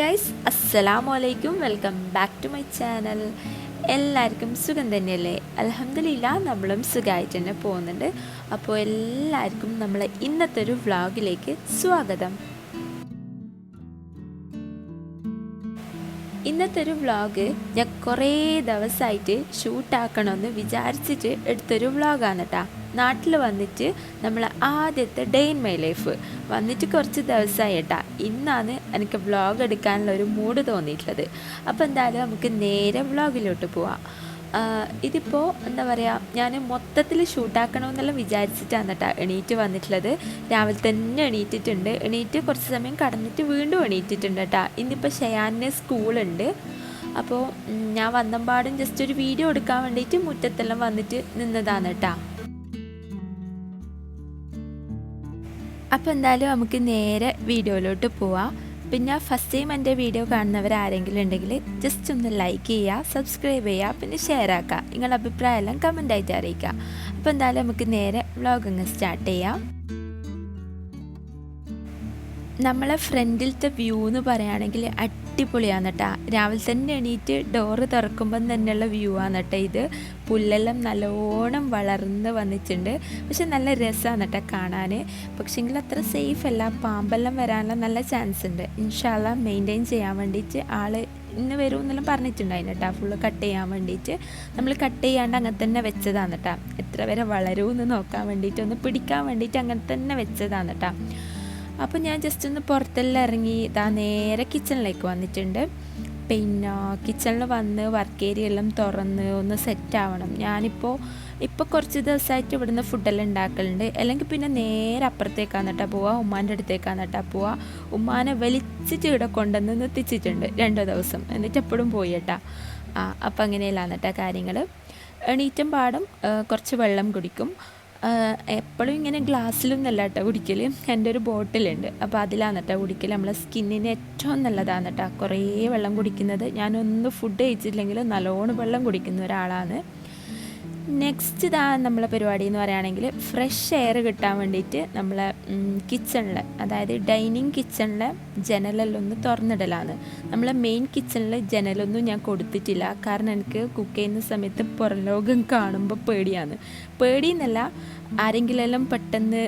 Guys, അസ്സലാമു അലൈക്കും. Welcome back to my channel. എല്ലാവർക്കും സുഖം തന്നെയല്ലേ? അൽഹംദുലില്ലാ, നമ്മളും സുഖമായിട്ട് തന്നെ പോകുന്നുണ്ട്. അപ്പോൾ എല്ലാവർക്കും നമ്മളെ ഇന്നത്തെ ഒരു വ്ളോഗിലേക്ക് സ്വാഗതം. ഇന്നത്തെ ഒരു വ്ളോഗ് ഞാൻ കുറേ ദിവസമായിട്ട് ഷൂട്ടാക്കണമെന്ന് വിചാരിച്ചിട്ട് എടുത്തൊരു വ്ളോഗാണ് കേട്ടോ. നാട്ടിൽ വന്നിട്ട് നമ്മൾ ആദ്യത്തെ ഡേ ഇൻ മൈ ലൈഫ് വന്നിട്ട് കുറച്ച് ദിവസമായി കേട്ടോ. ഇന്നാണ് എനിക്ക് വ്ളോഗ് എടുക്കാനുള്ള ഒരു മൂഡ് തോന്നിയിട്ടുള്ളത്. അപ്പോൾ എന്തായാലും നമുക്ക് നേരെ വ്ളോഗിലോട്ട് പോവാം. ഇതിപ്പോൾ എന്താ പറയുക, ഞാൻ മൊത്തത്തിൽ ഷൂട്ടാക്കണമെന്നെല്ലാം വിചാരിച്ചിട്ടാണ് കേട്ടോ എണീറ്റ് വന്നിട്ടുള്ളത്. രാവിലെ തന്നെ എണീറ്റിട്ടുണ്ട്. എണീറ്റ് കുറച്ച് സമയം കടന്നിട്ട് വീണ്ടും എണീറ്റിട്ടുണ്ട് കേട്ടോ. ഇന്നിപ്പോൾ ഷയാനിന് സ്കൂളുണ്ട്. അപ്പോൾ ഞാൻ വന്നപാടും ജസ്റ്റ് ഒരു വീഡിയോ എടുക്കാൻ വേണ്ടിയിട്ട് മുറ്റത്തെല്ലാം വന്നിട്ട് നിന്നതാണ് കേട്ടോ. അപ്പോൾ എന്തായാലും നമുക്ക് നേരെ വീഡിയോയിലോട്ട് പോവാം. പിന്നെ ഫസ്റ്റ് ടൈം എൻ്റെ വീഡിയോ കാണുന്നവരാരെങ്കിലും ഉണ്ടെങ്കിൽ ജസ്റ്റ് ഒന്ന് ലൈക്ക് ചെയ്യുക, സബ്സ്ക്രൈബ് ചെയ്യുക, പിന്നെ ഷെയർ ആക്കുക. നിങ്ങളുടെ അഭിപ്രായം എല്ലാം കമൻ്റായിട്ട് അറിയിക്കുക. അപ്പോൾ എന്തായാലും നമുക്ക് നേരെ വ്ളോഗ് അങ്ങ് സ്റ്റാർട്ട് ചെയ്യാം. നമ്മളെ ഫ്രണ്ടിലത്തെ വ്യൂ എന്ന് പറയുകയാണെങ്കിൽ അടിപൊളിയാണ് കേട്ടോ. രാവിലെ തന്നെ എണീറ്റ് ഡോറ് തുറക്കുമ്പം തന്നെയുള്ള വ്യൂ ആണ് കേട്ടോ ഇത്. പുല്ലെല്ലാം നല്ലോണം വളർന്ന് വന്നിട്ടുണ്ട്. പക്ഷെ നല്ല രസമാണ് കേട്ടോ കാണാൻ. പക്ഷേങ്കിൽ അത്ര സേഫ് അല്ല, പാമ്പെല്ലാം വരാനുള്ള നല്ല ചാൻസ് ഉണ്ട്. ഇൻഷാ അല്ലാഹ് മെയിൻറ്റെയിൻ ചെയ്യാൻ വേണ്ടിയിട്ട് ആൾ ഇന്ന് വരും എന്നെല്ലാം പറഞ്ഞിട്ടുണ്ടായിരുന്നു കേട്ടോ. ഫുള്ള് കട്ട് ചെയ്യാൻ വേണ്ടിയിട്ട് നമ്മൾ കട്ട് ചെയ്യാണ്ട് അങ്ങനെ തന്നെ വെച്ചതാണ് കേട്ടോ. എത്ര വരെ വളരുമെന്ന് നോക്കാൻ വേണ്ടിയിട്ട്, ഒന്ന് പിടിക്കാൻ വേണ്ടിയിട്ട് അങ്ങനെ തന്നെ വെച്ചതാണ് കേട്ടോ. അപ്പോൾ ഞാൻ ജസ്റ്റ് ഒന്ന് പുറത്തെല്ലാം ഇറങ്ങി ഇതാ നേരെ കിച്ചണിലേക്ക് വന്നിട്ടുണ്ട്. പിന്നെ കിച്ചണിൽ വന്ന് വർക്ക് ഏരിയ എല്ലാം തുറന്ന് ഒന്ന് സെറ്റ് ആവണം. ഇപ്പോൾ കുറച്ച് ദിവസമായിട്ട് ഇവിടുന്ന് ഫുഡെല്ലാം ഉണ്ടാക്കലുണ്ട്. അല്ലെങ്കിൽ പിന്നെ നേരെ അപ്പുറത്തേക്കാണ് കേട്ടോ പോവുക, ഉമ്മാൻ്റെ അടുത്തേക്കാണ് കേട്ടോ പോവുക. ഉമ്മാനെ വലിച്ചിട്ട് ഇവിടെ കൊണ്ടുവന്ന് നിർത്തിച്ചിട്ടുണ്ട് 2 ദിവസം. എന്നിട്ട് എപ്പോഴും പോയി കേട്ടോ. അപ്പം അങ്ങനെയല്ലാണ് കേട്ടോ കാര്യങ്ങൾ. എണീറ്റും പാടും കുറച്ച് വെള്ളം കുടിക്കും. എപ്പോഴും ഇങ്ങനെ ഗ്ലാസ്സിലൊന്നല്ല കേട്ടോ കുടിക്കൽ. എൻ്റെ ഒരു ബോട്ടിലുണ്ട്, അപ്പോൾ അതിലാണ് കേട്ടോ കുടിക്കൽ. നമ്മളെ സ്കിന്നിന് ഏറ്റവും നല്ലതാണ് കേട്ടോ കുറേ വെള്ളം കുടിക്കുന്നത്. ഞാനൊന്ന് ഫുഡ് കഴിച്ചിട്ടില്ലെങ്കിൽ നല്ലോണം വെള്ളം കുടിക്കുന്ന ഒരാളാണ്. നെക്സ്റ്റ് ഇതാ നമ്മളെ പരിപാടി എന്ന് പറയുകയാണെങ്കിൽ ഫ്രഷ് എയർ കിട്ടാൻ വേണ്ടിയിട്ട് നമ്മളെ കിച്ചണിൽ, അതായത് ഡൈനിങ് കിച്ചണിലെ ജനലെല്ലാം ഒന്ന് തുറന്നിടലാണ്. നമ്മളെ മെയിൻ കിച്ചണിൽ ജനലൊന്നും ഞാൻ കൊടുത്തിട്ടില്ല. കാരണം എനിക്ക് കുക്ക് ചെയ്യുന്ന സമയത്ത് പുറം ലോകം കാണുമ്പോൾ പേടിയെന്നല്ല, ആരെങ്കിലെല്ലാം പെട്ടെന്ന്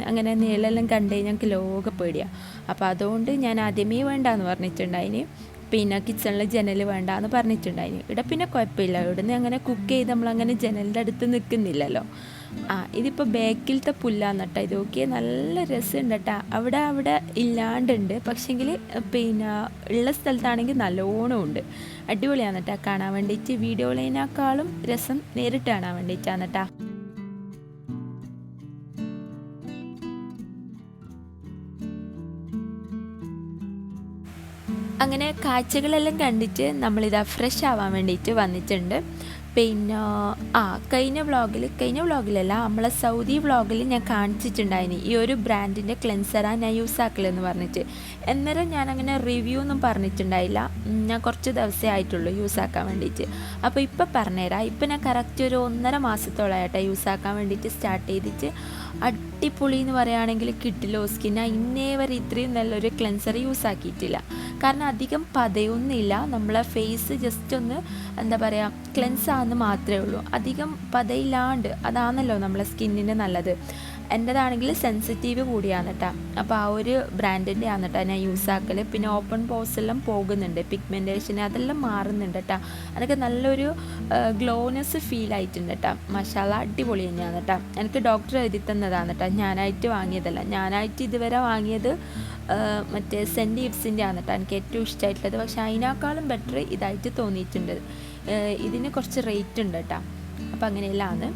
അങ്ങനെ നിഴലെല്ലാം കണ്ടു കഴിഞ്ഞാൽ ഞങ്ങൾക്ക് ലോക പേടിയാണ്. അപ്പോൾ അതുകൊണ്ട് ഞാൻ ആദ്യമേ വേണ്ടാന്ന് പറഞ്ഞിട്ടുണ്ടായിന്. പിന്നെ കിച്ചണിൽ ജനൽ വേണ്ടാന്ന് പറഞ്ഞിട്ടുണ്ടായിന്. ഇവിടെ പിന്നെ കുഴപ്പമില്ല, ഇവിടുന്ന് അങ്ങനെ കുക്ക് ചെയ്ത് നമ്മളങ്ങനെ ജനലിൻ്റെ അടുത്ത് നിൽക്കുന്നില്ലല്ലോ. ഇതിപ്പോൾ ബാക്കിലത്തെ പുല്ലാന്ന് കേട്ടോ. ഇത് നോക്കിയ നല്ല രസമുണ്ട് കേട്ടോ. അവിടെ ഇല്ലാണ്ടുണ്ട്, പക്ഷെങ്കിൽ പിന്നെ ഉള്ള സ്ഥലത്താണെങ്കിൽ നല്ലോണം ഉണ്ട്. അടിപൊളിയാണ് കേട്ടോ കാണാൻ വേണ്ടിയിട്ട്. വീഡിയോയിലേക്കാളും രസം നേരിട്ട് കാണാൻ വേണ്ടിയിട്ടാണ് കേട്ടോ. അങ്ങനെ കാഴ്ചകളെല്ലാം കണ്ടിട്ട് നമ്മളിതാ ഫ്രഷ് ആവാൻ വേണ്ടിയിട്ട് വന്നിട്ടുണ്ട്. പിന്നെ കഴിഞ്ഞ വ്ളോഗിലല്ല, നമ്മളെ സൗദി വ്ളോഗിൽ ഞാൻ കാണിച്ചിട്ടുണ്ടായിന് ഈ ഒരു ബ്രാൻഡിൻ്റെ ക്ലെൻസറാണ് ഞാൻ യൂസ് ആക്കലെന്ന് പറഞ്ഞിട്ട്. അന്നേരം ഞാനങ്ങനെ റിവ്യൂ ഒന്നും പറഞ്ഞിട്ടുണ്ടായില്ല. ഞാൻ കുറച്ച് ദിവസമേ ആയിട്ടുള്ളൂ യൂസ് ആക്കാൻ വേണ്ടിയിട്ട്. അപ്പോൾ ഇപ്പോൾ പറഞ്ഞുതരാം. ഇപ്പോൾ ഞാൻ കറക്റ്റ് ഒരു 1.5 മാസത്തോളമായിട്ടാണ് യൂസ് ആക്കാൻ വേണ്ടിയിട്ട് സ്റ്റാർട്ട് ചെയ്തിട്ട്. അടിപൊളി എന്ന് പറയുകയാണെങ്കിൽ കിട്ടില്ലോ സ്കിൻ. ഇന്നേ വരെ ഇത്രയും നല്ലൊരു ക്ലെൻസർ യൂസ് ആക്കിയിട്ടില്ല. കാരണം അധികം പതയൊന്നുമില്ല. നമ്മളെ ഫേസ് ജസ്റ്റ് ഒന്ന് എന്താ പറയുക ക്ലെൻസ് ആണെന്ന് മാത്രമേ ഉള്ളൂ. അധികം പതയില്ലാണ്ട്, അതാണല്ലോ നമ്മളെ സ്കിന്നിന് നല്ലത്. എൻ്റെതാണെങ്കിൽ സെൻസിറ്റീവ് കൂടിയാണ് കേട്ടോ. അപ്പോൾ ആ ഒരു ബ്രാൻഡിൻ്റെ ആണ് കേട്ടോ ഞാൻ യൂസ് ആക്കൽ. പിന്നെ ഓപ്പൺ പോസ് എല്ലാം പോകുന്നുണ്ട്, പിഗ്മെൻറ്റേഷൻ അതെല്ലാം മാറുന്നുണ്ട് കേട്ടോ. അതൊക്കെ നല്ലൊരു ഗ്ലോനെസ് ഫീൽ ആയിട്ടുണ്ട് കേട്ടോ. മസാല അടിപൊളി തന്നെയാണ് കേട്ടോ. എനിക്ക് ഡോക്ടർ എഴുതി തന്നതാണ് കേട്ടോ, ഞാനായിട്ട് വാങ്ങിയതല്ല. ഞാനായിട്ട് ഇതുവരെ വാങ്ങിയത് മറ്റേ സെൻറ്റ് ഇബ്സിൻ്റെ ആണ് കേട്ടോ എനിക്ക് ഏറ്റവും ഇഷ്ടമായിട്ടുള്ളത്. പക്ഷേ അതിനേക്കാളും ബെറ്റർ ഇതായിട്ട് തോന്നിയിട്ടുണ്ട്. ഇതിന് കുറച്ച് റേറ്റ് ഉണ്ട് കേട്ടോ. അപ്പോൾ അങ്ങനെയെല്ലാം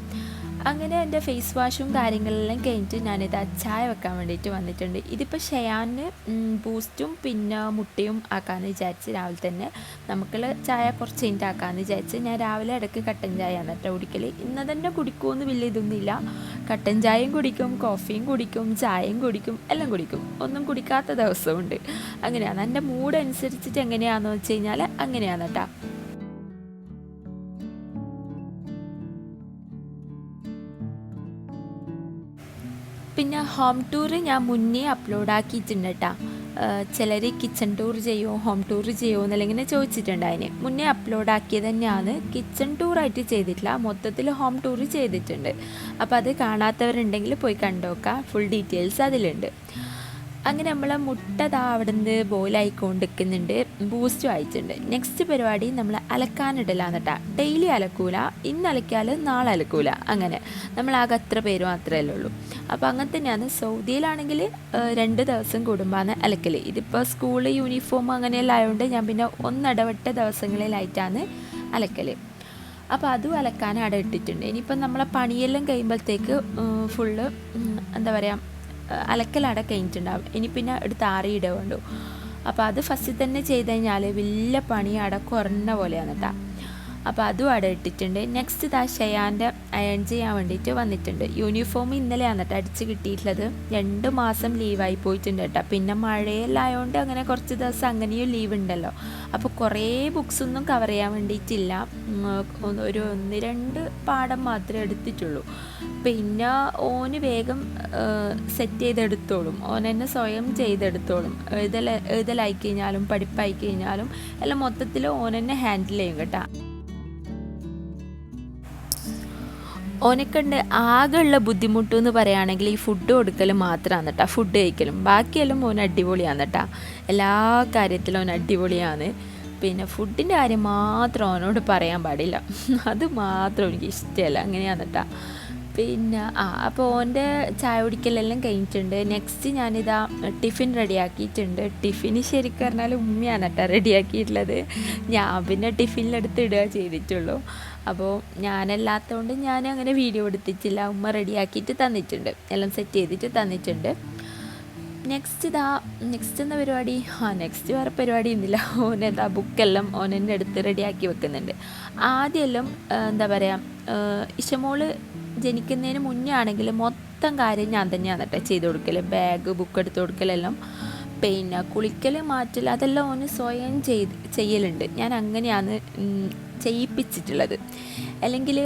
അങ്ങനെ എൻ്റെ ഫേസ് വാഷും കാര്യങ്ങളെല്ലാം കഴിഞ്ഞിട്ട് ഞാനിത് ചായ വെക്കാൻ വേണ്ടിയിട്ട് വന്നിട്ടുണ്ട്. ഇതിപ്പോൾ ഷയാന് ബൂസ്റ്റും പിന്നെ മുട്ടയും ആക്കാമെന്ന് വിചാരിച്ച് രാവിലെ തന്നെ. നമുക്ക് ചായ കുറച്ച് കഴിഞ്ഞിട്ട് ആക്കാമെന്ന് വിചാരിച്ച് ഞാൻ രാവിലെ ഇടയ്ക്ക് കട്ടൻ ചായയാണ് കേട്ടോ കുടിക്കൽ. ഇന്ന് തന്നെ കുടിക്കുമെന്ന് വലിയ ഇതൊന്നുമില്ല. കട്ടൻ ചായയും കുടിക്കും, കോഫിയും കുടിക്കും, ചായയും കുടിക്കും, എല്ലാം കുടിക്കും. ഒന്നും കുടിക്കാത്ത ദിവസമുണ്ട്. അങ്ങനെയാണ് എൻ്റെ മൂഡ് അനുസരിച്ചിട്ട്. എങ്ങനെയാണെന്ന് വെച്ച് കഴിഞ്ഞാൽ അങ്ങനെയാണ് കേട്ടോ. പിന്നെ ഹോം ടൂർ ഞാൻ മുന്നേ അപ്ലോഡ് ആക്കിയിട്ടുണ്ട് കേട്ടോ. ചിലർ കിച്ചൺ ടൂർ ചെയ്യുമോ ഹോം ടൂർ ചെയ്യുമോ എന്നല്ല ഇങ്ങനെ ചോദിച്ചിട്ടുണ്ട്. അതിന് മുന്നേ അപ്ലോഡ് ആക്കിയത് തന്നെയാണ്. കിച്ചൺ ടൂറായിട്ട് ചെയ്തിട്ടില്ല, മൊത്തത്തിൽ ഹോം ടൂർ ചെയ്തിട്ടുണ്ട്. അപ്പോൾ അത് കാണാത്തവരുണ്ടെങ്കിൽ പോയി കണ്ടുനോക്കാം, ഫുൾ ഡീറ്റെയിൽസ് അതിലുണ്ട്. അങ്ങനെ നമ്മളെ മുട്ട അവിടെ നിന്ന് ബോയിലായിക്കൊണ്ടിരിക്കുന്നുണ്ട്, ബൂസ്റ്റും ആയിട്ടുണ്ട്. നെക്സ്റ്റ് പരിപാടി നമ്മൾ അലക്കാനിടലാന്ന് കേട്ടോ. ഡെയിലി അലക്കൂല, ഇന്ന് അലക്കിയാൽ നാളെ അലക്കൂല, അങ്ങനെ നമ്മളാകെ അത്ര പേര് മാത്രമേ ഉള്ളൂ. അപ്പോൾ അങ്ങനെ തന്നെയാണ്. സൗദിയിലാണെങ്കിൽ 2 ദിവസം കൂടുമ്പോഴാണ് അലക്കൽ. ഇതിപ്പോൾ സ്കൂൾ യൂണിഫോം അങ്ങനെയെല്ലാം ആയതുകൊണ്ട് ഞാൻ പിന്നെ ഒന്നിടവിട്ട ദിവസങ്ങളിലായിട്ടാണ് അലക്കൽ. അപ്പോൾ അതും അലക്കാൻ അവിടെ ഇട്ടിട്ടുണ്ട്. ഇനിയിപ്പം നമ്മളെ പണിയെല്ലാം കഴിയുമ്പോഴത്തേക്ക് ഫുള്ള് എന്താ പറയുക, അലക്കലവിടെ കഴിഞ്ഞിട്ടുണ്ടാവും. ഇനി പിന്നെ എടുത്ത് ആറിയിടേ വേണ്ടു. അപ്പോൾ അത് ഫസ്റ്റ് തന്നെ ചെയ്ത് കഴിഞ്ഞാൽ വലിയ പണി അവിടെ കുറഞ്ഞ പോലെയാണ് കേട്ടോ. അപ്പോൾ അതും അവിടെ ഇട്ടിട്ടുണ്ട്. നെക്സ്റ്റ് ഷയാൻ്റെ അയൺ ചെയ്യാൻ വേണ്ടിയിട്ട് വന്നിട്ടുണ്ട്. യൂണിഫോം ഇന്നലെയാണ് കേട്ടോ അടിച്ച് കിട്ടിയിട്ടുള്ളത്. 2 മാസം ലീവായി പോയിട്ടുണ്ട് കേട്ടോ. പിന്നെ മഴയെല്ലാം ആയതുകൊണ്ട് അങ്ങനെ കുറച്ച് ദിവസം അങ്ങനെയും ലീവ് ഉണ്ടല്ലോ. അപ്പോൾ കുറേ ബുക്സൊന്നും കവർ ചെയ്യാൻ വേണ്ടിയിട്ടില്ല. ഒരു 1-2 പാഠം മാത്രമേ എടുത്തിട്ടുള്ളൂ. പിന്നെ ഓന് വേഗം സെറ്റ് ചെയ്തെടുത്തോളും, ഓൻ തന്നെ സ്വയം ചെയ്തെടുത്തോളും. എഴുതലായി കഴിഞ്ഞാലും പഠിപ്പായി കഴിഞ്ഞാലും എല്ലാം മൊത്തത്തിൽ ഓൻ തന്നെ ഹാൻഡിൽ ചെയ്യും കേട്ടോ. ഓനെക്കൊണ്ട് ആകെയുള്ള ബുദ്ധിമുട്ട് എന്ന് പറയുകയാണെങ്കിൽ ഈ ഫുഡ് കൊടുക്കൽ മാത്രമാണ് കേട്ടോ, ഫുഡ് കഴിക്കലും. ബാക്കിയെല്ലാം ഓൻ അടിപൊളിയാണ് കേട്ടോ, എല്ലാ കാര്യത്തിലും ഓൻ അടിപൊളിയാണ്. പിന്നെ ഫുഡിൻ്റെ കാര്യം മാത്രം ഓനോട് പറയാൻ പാടില്ല, അത് മാത്രം എനിക്ക് ഇഷ്ടമല്ല, അങ്ങനെയാണ് കേട്ടോ. പിന്നെ അപ്പോൾ ഓൻ്റെ ചായ കുടിക്കലെല്ലാം കഴിഞ്ഞിട്ടുണ്ട്. നെക്സ്റ്റ് ഞാനിതാ ടിഫിൻ റെഡിയാക്കിയിട്ടുണ്ട്. ടിഫിന് ശരിക്കും പറഞ്ഞാൽ ഉമ്മയാണ് കേട്ടോ റെഡിയാക്കിയിട്ടുള്ളത്. ഞാൻ പിന്നെ ടിഫിനിലെടുത്ത് ഇടുക ചെയ്തിട്ടുള്ളൂ. അപ്പോൾ ഞാനല്ലാത്തതുകൊണ്ട് ഞാൻ അങ്ങനെ വീഡിയോ എടുത്തിട്ടില്ല. ഉമ്മ റെഡിയാക്കിയിട്ട് തന്നിട്ടുണ്ട്, എല്ലാം സെറ്റ് ചെയ്തിട്ട് തന്നിട്ടുണ്ട്. നെക്സ്റ്റ് എന്താ പരിപാടി? നെക്സ്റ്റ് വേറെ പരിപാടി ഒന്നുമില്ല. ഓനെന്താ ബുക്കെല്ലാം ഓനെന്നെ എടുത്ത് റെഡിയാക്കി വെക്കുന്നുണ്ട്. ആദ്യമെല്ലാം എന്താ പറയുക, ഇഷമോള് ജനിക്കുന്നതിന് മുന്നേ ആണെങ്കിൽ മൊത്തം കാര്യം ഞാൻ തന്നെയാണ് കേട്ടോ ചെയ്ത് കൊടുക്കൽ. ബാഗ് ബുക്ക് എടുത്ത് കൊടുക്കലെല്ലാം, പിന്നെ കുളിക്കൽ മാറ്റൽ അതെല്ലാം ഓന് സ്വയം ചെയ്യലുണ്ട്. ഞാൻ അങ്ങനെയാണ് ചെയ്യിപ്പിച്ചിട്ടുള്ളത്. അല്ലെങ്കിൽ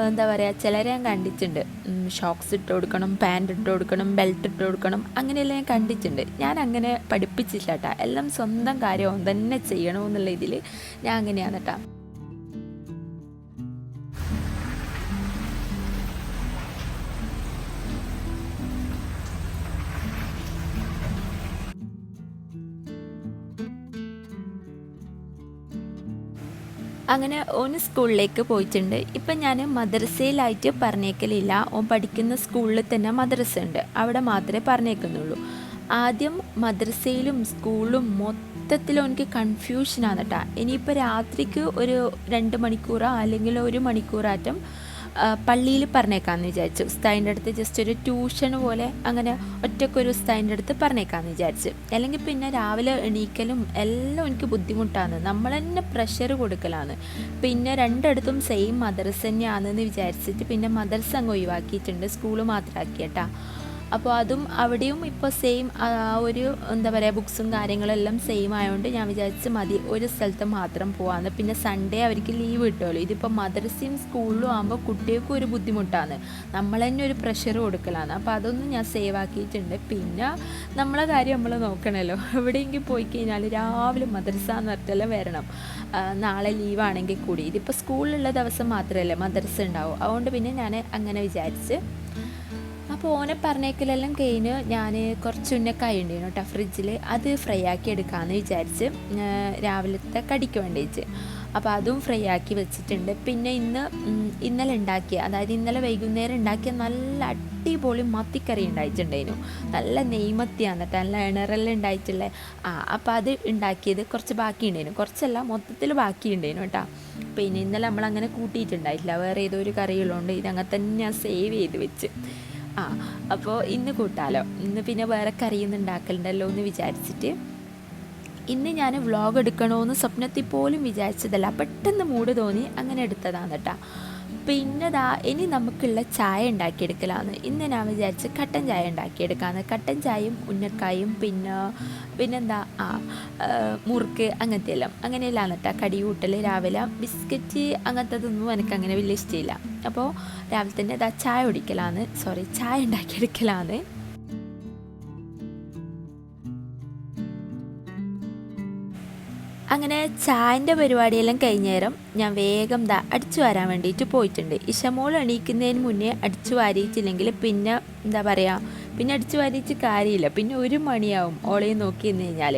എന്താ പറയുക, ചിലരെ ഞാൻ കണ്ടിട്ടുണ്ട് ഷോക്സ് ഇട്ട് കൊടുക്കണം, പാൻറ് ഇട്ട് കൊടുക്കണം, ബെൽറ്റ് ഇട്ട് കൊടുക്കണം, അങ്ങനെയെല്ലാം ഞാൻ കണ്ടിട്ടുണ്ട്. ഞാൻ അങ്ങനെ പഠിപ്പിച്ചില്ല കേട്ടോ. എല്ലാം സ്വന്തം കാര്യം ഓൻ തന്നെ ചെയ്യണമെന്നുള്ള ഇതിൽ ഞാൻ അങ്ങനെയാണ് കേട്ടോ. അങ്ങനെ ഓന് സ്കൂളിലേക്ക് പോയിട്ടുണ്ട്. ഇപ്പം ഞാൻ മദ്രസയിലായിട്ട് പറഞ്ഞേക്കലില്ല. ഓൻ പഠിക്കുന്ന സ്കൂളിൽ തന്നെ മദ്രസ ഉണ്ട്, അവിടെ മാത്രമേ പറഞ്ഞേക്കുന്നുള്ളൂ. ആദ്യം മദ്രസയിലും സ്കൂളിലും മൊത്തത്തിൽ എനിക്ക് കൺഫ്യൂഷനാണ് കേട്ടോ. ഇനിയിപ്പോൾ രാത്രിക്ക് ഒരു 2 മണിക്കൂറോ അല്ലെങ്കിൽ 1 മണിക്കൂറാറ്റം പള്ളിയിൽ പറഞ്ഞേക്കാമെന്ന് വിചാരിച്ചു. ഉസ്താദിൻ്റെ അടുത്ത് ജസ്റ്റ് ഒരു ട്യൂഷൻ പോലെ അങ്ങനെ ഒറ്റക്കൊരു ഉസ്താദിൻ്റെ അടുത്ത് പറഞ്ഞേക്കാമെന്ന് വിചാരിച്ചു. അല്ലെങ്കിൽ പിന്നെ രാവിലെ എണീക്കലും എല്ലാം എനിക്ക് ബുദ്ധിമുട്ടാണ്, നമ്മൾ തന്നെ പ്രഷർ കൊടുക്കലാണ്. പിന്നെ 2 സെയിം മദ്രസ തന്നെയാണെന്ന് വിചാരിച്ചിട്ട് പിന്നെ മദ്രസ അങ്ങ് ഒഴിവാക്കിയിട്ടുണ്ട്, സ്കൂൾ മാത്രമാക്കി കേട്ടോ. അപ്പോൾ അതും അവിടെയും ഇപ്പോൾ സെയിം ഒരു എന്താ പറയുക, ബുക്സും കാര്യങ്ങളെല്ലാം സെയിം ആയതുകൊണ്ട് ഞാൻ വിചാരിച്ച് മതി ഒരു സ്ഥലത്ത് മാത്രം പോകാമെന്ന്. പിന്നെ സൺഡേ അവർക്ക് ലീവ് കിട്ടുമല്ലോ. ഇതിപ്പോൾ മദ്രസയും സ്കൂളിലും ആകുമ്പോൾ കുട്ടികൾക്കും ഒരു ബുദ്ധിമുട്ടാണ്, നമ്മൾ തന്നെ ഒരു പ്രഷർ കൊടുക്കലാണ്. അപ്പോൾ അതൊന്നും ഞാൻ സേവ് ആക്കിയിട്ടുണ്ട്. പിന്നെ നമ്മളെ കാര്യം നമ്മൾ നോക്കണമല്ലോ. എവിടെയെങ്കിലും പോയി കഴിഞ്ഞാൽ രാവിലെ മദ്രസ എന്ന് പറഞ്ഞിട്ടെല്ലാം വരണം, നാളെ ലീവാണെങ്കിൽ കൂടി. ഇതിപ്പോൾ സ്കൂളിലുള്ള ദിവസം മാത്രമല്ലേ മദ്രസ ഉണ്ടാവും, അതുകൊണ്ട് പിന്നെ ഞാൻ അങ്ങനെ വിചാരിച്ച്. അപ്പോൾ ഓനെ പറഞ്ഞേക്കലെല്ലാം കഴിഞ്ഞ് ഞാൻ കുറച്ച് ഉന്നക്കായ ഉണ്ടായിരുന്നു കേട്ടോ ഫ്രിഡ്ജിൽ, അത് ഫ്രൈ ആക്കി എടുക്കാമെന്ന് വിചാരിച്ച് രാവിലത്തെ കടിക്ക് വേണ്ടിയിട്ട്. അപ്പോൾ അതും ഫ്രൈ ആക്കി വെച്ചിട്ടുണ്ട്. പിന്നെ ഇന്നലെ ഉണ്ടാക്കിയ, അതായത് ഇന്നലെ വൈകുന്നേരം ഉണ്ടാക്കിയ നല്ല അടിപൊളി മത്തിക്കറി ഉണ്ടായിട്ടുണ്ടായിരുന്നു. നല്ല നെയ്മത്തിയാണ് കേട്ടോ, നല്ല ഇണറെല്ലാം ഉണ്ടായിട്ടുള്ളത്. അപ്പോൾ അത് ഉണ്ടാക്കിയത് കുറച്ച് ബാക്കി ഉണ്ടായിരുന്നു, കുറച്ചല്ല മൊത്തത്തിൽ ബാക്കി ഉണ്ടായിരുന്നു കേട്ടോ. പിന്നെ ഇന്നലെ നമ്മളങ്ങനെ കൂട്ടിയിട്ടുണ്ടായിട്ടില്ല, വേറെ ഏതോ ഒരു കറികളുണ്ട്, ഇതങ്ങനെ തന്നെ ഞാൻ സേവ് ചെയ്ത് വെച്ച്. അപ്പോൾ ഇന്ന് കൂട്ടാലോ, ഇന്ന് പിന്നെ വേറെ കറിയൊന്നും ഉണ്ടാക്കലുണ്ടല്ലോ എന്ന് വിചാരിച്ചിട്ട് ഇന്ന് ഞാൻ വ്ളോഗ് എടുക്കണമെന്ന് സ്വപ്നത്തിൽ പോലും വിചാരിച്ചതല്ല, പെട്ടെന്ന് മൂഡ് തോന്നി അങ്ങനെ എടുത്തതാണ് കേട്ടോ. പിന്നെ ഇനി നമുക്കുള്ള ചായ ഉണ്ടാക്കിയെടുക്കലാണ്. ഇന്ന് ഞാൻ വിചാരിച്ച് കട്ടൻ ചായ ഉണ്ടാക്കിയെടുക്കാമെന്ന്. കട്ടൻ ചായയും ഉന്നക്കായും പിന്നെന്താ മുറുക്ക് അങ്ങനത്തെ എല്ലാം അങ്ങനെയെല്ലാം കേട്ടോ കടി കൂട്ടൽ. രാവിലെ ബിസ്ക്കറ്റ് അങ്ങനത്തതൊന്നും എനിക്കങ്ങനെ വലിയ ഇഷ്ടമില്ല. അപ്പോൾ രാവിലെ തന്നെ ചായ ഉണ്ടാക്കിയെടുക്കലാണ്. അങ്ങനെ ചായൻ്റെ പരിപാടിയെല്ലാം കഴിഞ്ഞേരം ഞാൻ വേഗം അടിച്ചു വാരാൻ വേണ്ടിയിട്ട് പോയിട്ടുണ്ട്. ഇഷമോൾ എണീക്കുന്നതിന് മുന്നേ അടിച്ചു വാരിയിട്ടില്ലെങ്കിൽ പിന്നെ എന്താ പറയുക, പിന്നെ അടിച്ചു വാരിയിട്ട് കാര്യമില്ല, പിന്നെ 1 മണിയാവും ഓളെയും നോക്കി നിന്ന് കഴിഞ്ഞാൽ.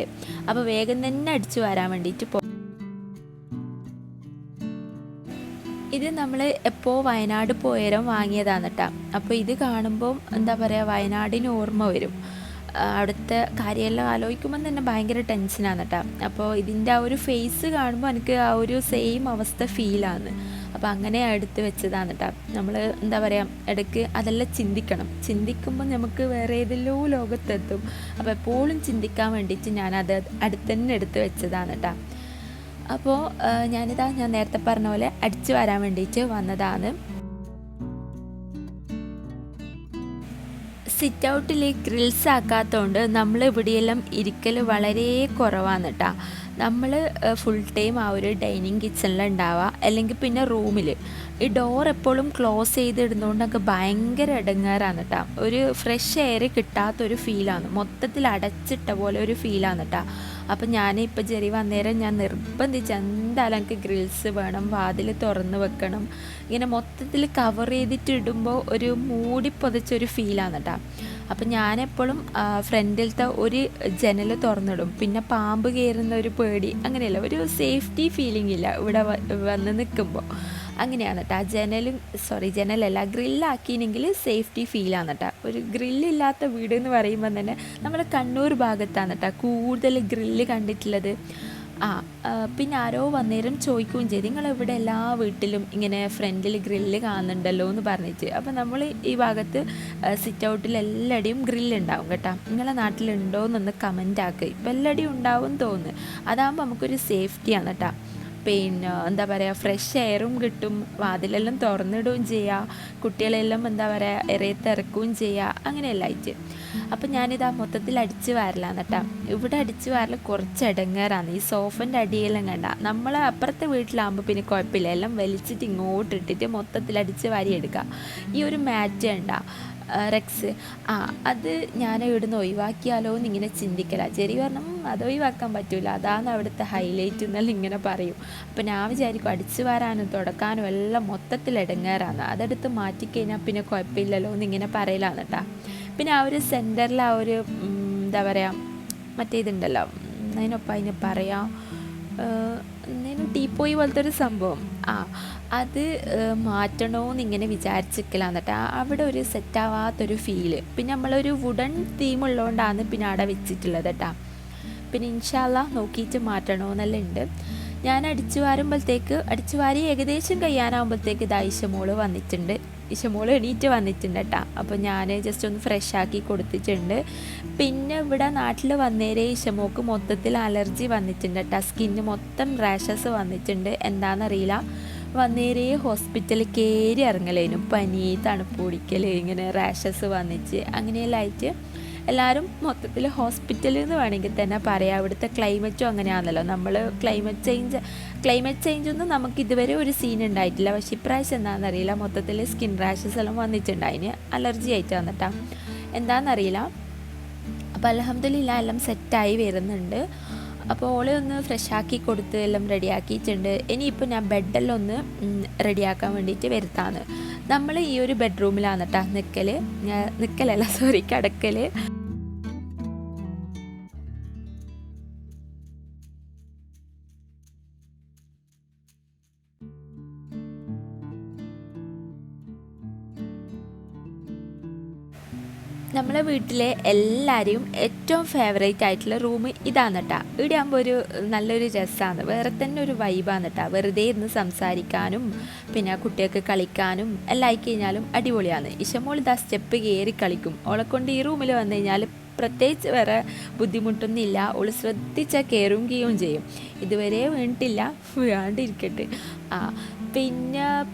അപ്പോൾ വേഗം തന്നെ അടിച്ചു വാരാൻ വേണ്ടിയിട്ട് ഇത് നമ്മൾ എപ്പോൾ വയനാട് പോയേരം വാങ്ങിയതാണ് കേട്ടോ. അപ്പോൾ ഇത് കാണുമ്പം എന്താ പറയുക, വയനാടിന് ഓർമ്മ വരും. അവിടുത്തെ കാര്യമെല്ലാം ആലോചിക്കുമ്പം തന്നെ ഭയങ്കര ടെൻഷനാണ് കേട്ടോ. അപ്പോൾ ഇതിൻ്റെ ആ ഒരു ഫേസ് കാണുമ്പോൾ എനിക്ക് ആ ഒരു സെയിം അവസ്ഥ ഫീലാണ്. അപ്പോൾ അങ്ങനെ എടുത്ത് വെച്ചതാണ് കേട്ടോ. നമ്മൾ എന്താ പറയുക, ഇടയ്ക്ക് അതെല്ലാം ചിന്തിക്കുമ്പോൾ നമുക്ക് വേറെ ഏതെല്ലോ ലോകത്തെത്തും. അപ്പോൾ എപ്പോഴും ചിന്തിക്കാൻ വേണ്ടിയിട്ട് ഞാനത് അടുത്ത് തന്നെ എടുത്ത് വെച്ചതാണ് കേട്ടോ. അപ്പോൾ ഞാൻ നേരത്തെ പറഞ്ഞ പോലെ അടിച്ചു വരാൻ വേണ്ടിയിട്ട് വന്നതാണ്. സിറ്റ് ഔട്ടിൽ ഗ്രിൽസ് ആക്കാത്തതുകൊണ്ട് നമ്മൾ ഇവിടെയെല്ലാം ഇരിക്കൽ വളരെ കുറവാണ് കേട്ടോ. നമ്മൾ ഫുൾ ടൈം ആ ഒരു ഡൈനിങ് കിച്ചണിലുണ്ടാവുക, അല്ലെങ്കിൽ പിന്നെ റൂമിൽ. ഈ ഡോർ എപ്പോഴും ക്ലോസ് ചെയ്തിടുന്നതുകൊണ്ടൊക്കെ ഭയങ്കര ഇടങ്ങേറാണ് കേട്ടോ. ഒരു ഫ്രഷ് എയർ കിട്ടാത്തൊരു ഫീലാണ്, മൊത്തത്തിൽ അടച്ചിട്ട പോലെ ഒരു ഫീലാണ് കേട്ടോ. അപ്പം ഞാനിപ്പോൾ ജെറി വന്നേരം ഞാൻ നിർബന്ധിച്ച് എന്തായാലും എനിക്ക് ഗ്രിൽസ് വേണം, വാതിൽ തുറന്ന് വെക്കണം. ഇങ്ങനെ മൊത്തത്തിൽ കവർ ചെയ്തിട്ട് ഇടുമ്പോൾ ഒരു മൂടി പൊതിച്ചൊരു ഫീലാണ് കേട്ടോ. അപ്പം ഞാനെപ്പോഴും ഫ്രണ്ടിലത്തെ ഒരു ജനൽ തുറന്നിടും. പിന്നെ പാമ്പ് കയറുന്ന ഒരു പേടി, അങ്ങനെയല്ല, ഒരു സേഫ്റ്റി ഫീലിംഗ് ഇല്ല ഇവിടെ വന്ന് നിൽക്കുമ്പോൾ. അങ്ങനെയാണ് കേട്ടോ. ജനലല്ല, ഗ്രില്ലാക്കിയെങ്കിൽ സേഫ്റ്റി ഫീലാണ് കേട്ടോ. ഒരു ഗ്രില്ലില്ലാത്ത വീട് എന്ന് പറയുമ്പോൾ തന്നെ നമ്മുടെ കണ്ണൂർ ഭാഗത്താണ് കേട്ടോ കൂടുതൽ ഗ്രില്ല് കണ്ടിട്ടുള്ളത്. പിന്നെ ആരോ വന്നേരം ചോദിക്കുകയും ചെയ്തു, നിങ്ങളിവിടെ എല്ലാ വീട്ടിലും ഇങ്ങനെ ഫ്രണ്ടിൽ ഗ്രില്ല് കാണുന്നുണ്ടല്ലോ എന്ന് പറഞ്ഞിട്ട്. അപ്പോൾ നമ്മൾ ഈ ഭാഗത്ത് സിറ്റ് ഔട്ടിൽ എല്ലായിടെയും ഗ്രില്ലുണ്ടാവും കേട്ടോ. നിങ്ങളെ നാട്ടിലുണ്ടോ എന്നൊന്ന് കമൻ്റ് ആക്കുക. ഇപ്പോൾ എല്ലായിടെയും ഉണ്ടാവും തോന്നുന്നു. അതാകുമ്പോൾ നമുക്കൊരു സേഫ്റ്റിയാണ് കേട്ടോ. പിന്നെ എന്താ പറയുക, ഫ്രഷ് എയറും കിട്ടും, വാതിലെല്ലാം തുറന്നിടുകയും ചെയ്യുക, കുട്ടികളെല്ലാം എന്താ പറയുക ഇറയത്തിറക്കുകയും ചെയ്യുക, അങ്ങനെയല്ല ആയിട്ട്. അപ്പം ഞാനിതാ മൊത്തത്തിൽ അടിച്ച് വാരലാണ് കേട്ടോ. ഇവിടെ അടിച്ച് വാരൽ കുറച്ച് ഇടങ്ങേറാണ്. ഈ സോഫൻ്റെ അടിയെല്ലാം കണ്ട നമ്മൾ അപ്പുറത്തെ വീട്ടിലാകുമ്പോൾ പിന്നെ കുഴപ്പമില്ല, എല്ലാം വലിച്ചിട്ട് ഇങ്ങോട്ട് ഇട്ടിട്ട് മൊത്തത്തിൽ അടിച്ച് വാരി എടുക്കുക. ഈ ഒരു മാറ്റ് കണ്ട റെക്സ്, അത് ഞാൻ ഇവിടുന്ന് ഒഴിവാക്കിയാലോ എന്ന് ഇങ്ങനെ ചിന്തിക്കലാണ്. ചെറിയ പറഞ്ഞാൽ അത് ഒഴിവാക്കാൻ പറ്റില്ല, അതാണ് അവിടുത്തെ ഹൈലൈറ്റ് എന്നെല്ലാം ഇങ്ങനെ പറയും. അപ്പം ഞാൻ വിചാരിക്കും അടിച്ചു വാരാനും തുടക്കാനും എല്ലാം മൊത്തത്തിൽ ഇടങ്ങേറാണ്, അതെടുത്ത് മാറ്റിക്കഴിഞ്ഞാൽ പിന്നെ കുഴപ്പമില്ലല്ലോ എന്നിങ്ങനെ പറയലാണ് കേട്ടോ. പിന്നെ ആ ഒരു സെൻറ്ററിൽ ആ ഒരു എന്താ പറയുക, മറ്റേ ഇതുണ്ടല്ലോ, അതിന് പറയാം, ടീപ്പോയി പോലത്തെ ഒരു സംഭവം, അത് മാറ്റണമെന്ന് ഇങ്ങനെ വിചാരിച്ചിരിക്കലാണ് കേട്ടോ. അവിടെ ഒരു സെറ്റാവാത്തൊരു ഫീല്. പിന്നെ നമ്മളൊരു വുഡൻ തീം ഉള്ളതുകൊണ്ടാണ് പിന്നെ അവിടെ വെച്ചിട്ടുള്ളത് കേട്ടോ. പിന്നെ ഇൻഷാ അല്ലാ നോക്കിയിട്ട് മാറ്റണമെന്നെല്ലാം ഉണ്ട്. ഞാൻ അടിച്ചു വാരി ഏകദേശം കഴിയാനാകുമ്പോഴത്തേക്ക് ഇഷമോള് വന്നിട്ടുണ്ട്. ഇഷമോള് എണീറ്റ് വന്നിട്ടുണ്ട് കേട്ടോ. അപ്പോൾ ഞാൻ ജസ്റ്റ് ഒന്ന് ഫ്രഷ് ആക്കി കൊടുത്തിട്ടുണ്ട്. പിന്നെ ഇവിടെ നാട്ടിൽ വന്നേരെ ഇഷമോക്ക് മൊത്തത്തിൽ അലർജി വന്നിട്ടുണ്ട് കേട്ടോ. സ്കിന്ന് മൊത്തം റാഷസ് വന്നിട്ടുണ്ട്. എന്താണെന്നറിയില്ല, വന്നേരെ ഹോസ്പിറ്റലിൽ കയറി ഇറങ്ങലേനും, പനി, തണുപ്പ് പിടിക്കൽ, ഇങ്ങനെ റാഷസ് വന്നിച്ച് അങ്ങനെയെല്ലാം ആയിട്ട് എല്ലാവരും മൊത്തത്തിൽ ഹോസ്പിറ്റലിൽ എന്ന് വേണമെങ്കിൽ തന്നെ പറയാം. അവിടുത്തെ ക്ലൈമറ്റും അങ്ങനെയാണല്ലോ. നമ്മൾ ക്ലൈമറ്റ് ചേഞ്ചൊന്നും നമുക്ക് ഇതുവരെ ഒരു സീൻ ഉണ്ടായിട്ടില്ല. പക്ഷേ ഇപ്രാവശ്യം എന്താണെന്നറിയില്ല, മൊത്തത്തിൽ സ്കിൻ റാഷസ് എല്ലാം വന്നിട്ടുണ്ട്. അതിന് അലർജി ആയിട്ട് വന്നിട്ടാ എന്താണെന്നറിയില്ല. അപ്പോൾ അൽഹംദുലില്ലാ എല്ലാം സെറ്റായി വരുന്നുണ്ട്. അപ്പോൾ ഓളെ ഒന്ന് ഫ്രഷാക്കി കൊടുത്ത് എല്ലാം റെഡിയാക്കിയിട്ടുണ്ട്. ഇനിയിപ്പോൾ ഞാൻ ബെഡെല്ലാം ഒന്ന് റെഡിയാക്കാൻ വേണ്ടിയിട്ട് വരുത്താണ്. നമ്മൾ ഈ ഒരു ബെഡ്റൂമിലാണ് കേട്ടോ കിടക്കൽ. നമ്മളെ വീട്ടിലെ എല്ലാവരെയും ഏറ്റവും ഫേവറേറ്റ് ആയിട്ടുള്ള റൂം ഇതാണ് കേട്ടോ. ഇവിടെ ആകുമ്പോൾ ഒരു നല്ലൊരു രസമാണ്, വേറെ തന്നെ ഒരു വൈബാണ് കേട്ടോ. വെറുതെ ഇരുന്ന് സംസാരിക്കാനും പിന്നെ കുട്ടികൾക്ക് കളിക്കാനും എല്ലാം ആയിക്കഴിഞ്ഞാലും അടിപൊളിയാണ്. ഇഷമോൾ സ്റ്റെപ്പ് കയറി കളിക്കും. ഓളെ കൊണ്ട് ഈ റൂമിൽ വന്നു കഴിഞ്ഞാൽ പ്രത്യേകിച്ച് വേറെ ബുദ്ധിമുട്ടൊന്നുമില്ല. ഓൾ ശ്രദ്ധിച്ചാൽ കയറുകയും ചെയ്യും. ഇതുവരെ വീണിട്ടില്ല, വീഴാണ്ടിരിക്കട്ടെ.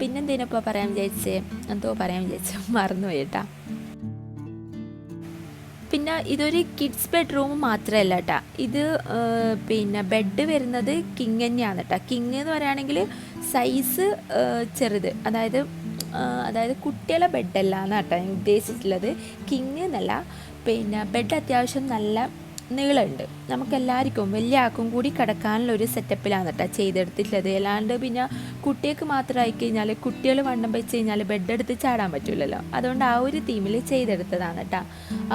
പിന്നെന്തേനപ്പോൾ പറയാൻ വിചാരിച്ചേ മറന്നുപോയി കേട്ടോ. പിന്നെ ഇതൊരു കിഡ്സ് ബെഡ്റൂം മാത്രമല്ല കേട്ടോ. ഇത് പിന്നെ ബെഡ് വരുന്നത് കിങ് തന്നെയാണ് കേട്ടോ. കിങ് എന്ന് പറയുകയാണെങ്കിൽ സൈസ് ചെറുത്, അതായത് കുട്ടികളെ ബെഡല്ല എന്നാണ് കേട്ടോ ഞാൻ ഉദ്ദേശിച്ചിട്ടുള്ളത്. കിങ് എന്നല്ല, പിന്നെ ബെഡ് അത്യാവശ്യം നല്ല നീളമുണ്ട്. നമുക്കെല്ലാവർക്കും വലിയ ആൾക്കും കൂടി കിടക്കാനുള്ള ഒരു സെറ്റപ്പിലാണ് കേട്ടോ ചെയ്തെടുത്തിട്ടുള്ളത്. അല്ലാണ്ട് പിന്നെ കുട്ടികൾക്ക് മാത്രമായി കഴിഞ്ഞാൽ കുട്ടികൾ വണ്ണം വെച്ച് കഴിഞ്ഞാൽ ബെഡ് എടുത്ത് ചാടാൻ പറ്റില്ലല്ലോ. അതുകൊണ്ട് ആ ഒരു തീമിൽ ചെയ്തെടുത്തതാണ് കേട്ടോ.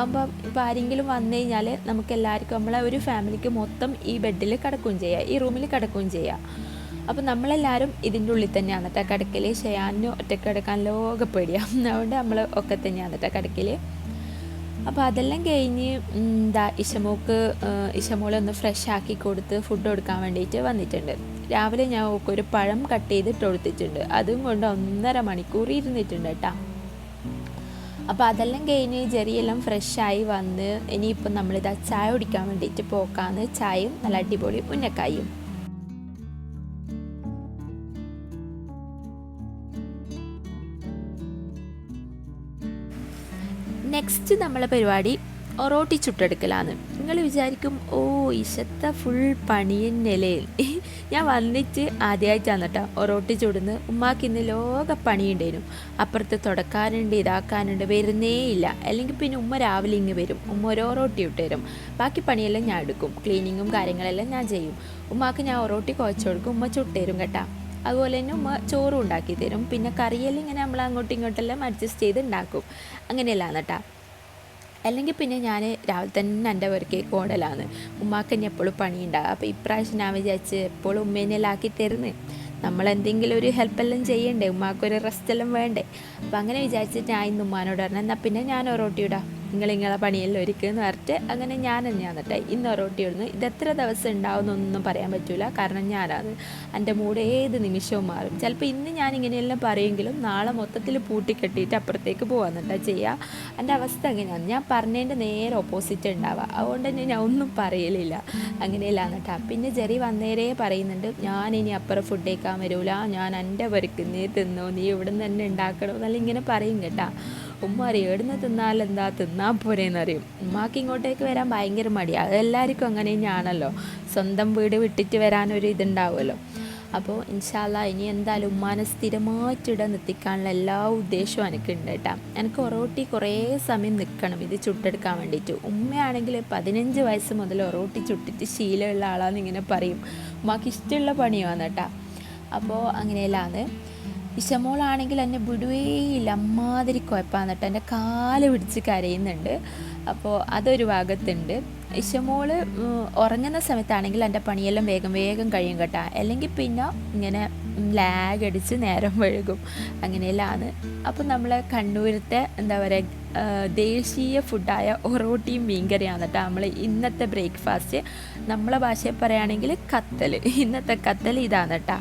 അപ്പോൾ ഇപ്പോൾ ആരെങ്കിലും വന്നു കഴിഞ്ഞാൽ നമുക്കെല്ലാവർക്കും നമ്മളെ ഒരു ഫാമിലിക്ക് മൊത്തം ഈ ബെഡിൽ കിടക്കുകയും ചെയ്യാം, ഈ റൂമിൽ കിടക്കുകയും ചെയ്യാം. അപ്പോൾ നമ്മളെല്ലാവരും ഇതിൻ്റെ ഉള്ളിൽ തന്നെയാണ് കേട്ടോ കിടക്കൽ. ഷെയാനും ഒറ്റയ്ക്ക് കിടക്കാൻ ലോകപ്പേടിയാണ്, അതുകൊണ്ട് നമ്മൾ ഒക്കെ തന്നെയാണ് കേട്ടോ കിടക്കൽ. അപ്പോൾ അതെല്ലാം കഴിഞ്ഞ് ഇഷമോളൊന്ന് ഫ്രഷ് ആക്കി കൊടുത്ത് ഫുഡ് കൊടുക്കാൻ വേണ്ടിയിട്ട് വന്നിട്ടുണ്ട്. രാവിലെ ഞാൻ ഒരു പഴം കട്ട് ചെയ്തിട്ട് കൊടുത്തിട്ടുണ്ട്, അതും കൊണ്ട് 1.5 മണിക്കൂർ ഇരുന്നിട്ടുണ്ട് കേട്ടോ. അപ്പോൾ അതെല്ലാം കഴിഞ്ഞ് ജെറിയെല്ലാം ഫ്രഷായി വന്ന് ഇനിയിപ്പം നമ്മളിതാ ചായ കുടിക്കാൻ വേണ്ടിയിട്ട് പോക്കാന്ന്. ചായയും നല്ല അടിപൊളി ഉന്നക്കായും. നെക്സ്റ്റ് നമ്മളെ പരിപാടി ഒറോട്ടി ചുട്ടെടുക്കലാണ്. നിങ്ങൾ വിചാരിക്കും ഓ ഇഷത്ത ഫുൾ പണി തന്നെയല്ലേ. ഞാൻ വന്നിട്ട് ആദ്യമായിട്ടാണ് കേട്ടോ ഒറോട്ടി ചുടുന്നത്. ഉമ്മാക്ക് ഇന്ന് ലോക പണിയുണ്ടായിരുന്നു. അപ്പുറത്ത് തുടക്കാനുണ്ട്, ഇതാക്കാനുണ്ട്, വരുന്നേ ഇല്ല. അല്ലെങ്കിൽ പിന്നെ ഉമ്മ രാവിലെ ഇങ്ങ് വരും, ഉമ്മ ഒരു ഒറോട്ടി ഇട്ട് തരും. ബാക്കി പണിയെല്ലാം ഞാൻ എടുക്കും, ക്ലീനിങ്ങും കാര്യങ്ങളെല്ലാം ഞാൻ ചെയ്യും. ഉമ്മാക്ക് ഞാൻ ഒറോട്ടി കുഴച്ച് കൊടുക്കും, ഉമ്മ ചുട്ടുതരും കേട്ടോ. അതുപോലെ തന്നെ ഉമ്മ ചോറും ഉണ്ടാക്കി തരും. പിന്നെ കറിയെല്ലാം ഇങ്ങനെ നമ്മൾ അങ്ങോട്ടും ഇങ്ങോട്ടെല്ലാം അഡ്ജസ്റ്റ് ചെയ്ത് ഉണ്ടാക്കും. അങ്ങനെയല്ലാന്ന് കേട്ടോ. അല്ലെങ്കിൽ പിന്നെ ഞാൻ രാവിലെ തന്നെ എൻ്റെ പേർക്ക് കോടലാണ്. ഉമ്മാക്ക് തന്നെ എപ്പോഴും പണിയുണ്ടാകും. അപ്പോൾ ഇപ്രാവശ്യം ഞാൻ വിചാരിച്ച് എപ്പോഴും ഉമ്മേനെല്ലാം ആക്കി തരുന്നത്, നമ്മളെന്തെങ്കിലും ഒരു ഹെൽപ്പെല്ലാം ചെയ്യണ്ടേ, ഉമ്മാക്കൊരു റെസ്റ്റെല്ലാം വേണ്ടേ. അപ്പോൾ അങ്ങനെ വിചാരിച്ചിട്ട് ഞാൻ ഇന്ന് ഉമ്മാനോട് പറഞ്ഞു, എന്നാൽ പിന്നെ ഞാൻ ഒറോട്ടി ഇടാം, നിങ്ങളെ പണിയെല്ലാം ഒരുക്കുമെന്ന് പറഞ്ഞിട്ട് അങ്ങനെ ഞാൻ തന്നെയാണ് കേട്ടോ ഇന്ന് ഒറോട്ടി ഇടുന്നു. ഇത് എത്ര ദിവസം ഉണ്ടാവുമെന്നൊന്നും പറയാൻ പറ്റില്ല, കാരണം ഞാനാണ്, എൻ്റെ മൂഡ് ഏത് നിമിഷവും മാറും. ചിലപ്പോൾ ഇന്ന് ഞാൻ ഇങ്ങനെയെല്ലാം പറയുമെങ്കിലും നാളെ മൊത്തത്തിൽ പൂട്ടിക്കെട്ടിയിട്ട് അപ്പുറത്തേക്ക് പോകാമെന്നിട്ടാ ചെയ്യുക. എൻ്റെ അവസ്ഥ അങ്ങനെയാണ്, ഞാൻ പറഞ്ഞതിൻ്റെ നേരെ ഓപ്പോസിറ്റ് ഉണ്ടാവുക. അതുകൊണ്ട് തന്നെ ഞാൻ ഒന്നും പറയലില്ല, അങ്ങനെയല്ലാന്ന് കേട്ടോ. പിന്നെ ജെറി വന്നേരേ പറയുന്നുണ്ട്, ഞാൻ ഇനി അപ്പുറം ഫുഡ് കഴിക്കാൻ വരൂല, ഞാൻ എൻ്റെ പേർക്ക് നീ തിന്നോ, നീ ഇവിടെ നിന്ന് തന്നെ ഉണ്ടാക്കണോ എന്നല്ല ഇങ്ങനെ പറയും കേട്ടോ. ഉമ്മ അറിയും എവിടുന്ന് തിന്നാലെന്താ, തിന്നാൽ പോരേന്നറിയും. ഉമ്മാക്ക് ഇങ്ങോട്ടേക്ക് വരാൻ ഭയങ്കര മടിയാണ്. അതെല്ലാവർക്കും അങ്ങനെ തന്നെയാണല്ലോ, സ്വന്തം വീട് വിട്ടിട്ട് വരാനൊരു ഇതുണ്ടാവുമല്ലോ. അപ്പോൾ ഇൻഷാ അല്ലാഹ് ഇനി എന്തായാലും ഉമ്മാനെ സ്ഥിരമായിട്ടിവിടെ നിർത്തിക്കാനുള്ള എല്ലാ ഉദ്ദേശവും എനിക്കുണ്ട് കേട്ടോ. എനിക്ക് ഒറോട്ടി കുറേ സമയം നിൽക്കണം ഇത് ചുട്ടെടുക്കാൻ വേണ്ടിയിട്ട്. ഉമ്മയാണെങ്കിൽ 15 വയസ്സ് മുതൽ ഒറോട്ടി ചുട്ടിട്ട് ശീലമുള്ള ആളാന്ന് ഇങ്ങനെ പറയും. ഉമ്മാക്ക് ഇഷ്ടമുള്ള പണിയാണ് കേട്ടോ. അപ്പോൾ അങ്ങനെയല്ലാന്ന്. ഇഷമോളാണെങ്കിൽ എന്നെ വിടുവേയില്ല, അമ്മാതിരി കുഴപ്പമാണ് കേട്ടോ. എൻ്റെ കാല് പിടിച്ച് കരയുന്നുണ്ട്. അപ്പോൾ അതൊരു ഭാഗത്തുണ്ട്. ഇഷമോള് ഉറങ്ങുന്ന സമയത്താണെങ്കിൽ എൻ്റെ പണിയെല്ലാം വേഗം വേഗം കഴിയും കേട്ടോ. അല്ലെങ്കിൽ പിന്നെ ഇങ്ങനെ ലാഗ് അടിച്ച് നേരം വഴുകും, അങ്ങനെയെല്ലാമാണ്. അപ്പോൾ നമ്മളെ കണ്ണൂരത്തെ എന്താ പറയുക ദേശീയ ഫുഡായ ഒറോട്ടിയും മീൻകറിയാണ് കേട്ടോ നമ്മൾ ഇന്നത്തെ ബ്രേക്ക്ഫാസ്റ്റ്. നമ്മളെ ഭാഷയിൽ പറയുകയാണെങ്കിൽ കത്തൽ. ഇന്നത്തെ കത്തൽ ഇതാണ് കേട്ടോ.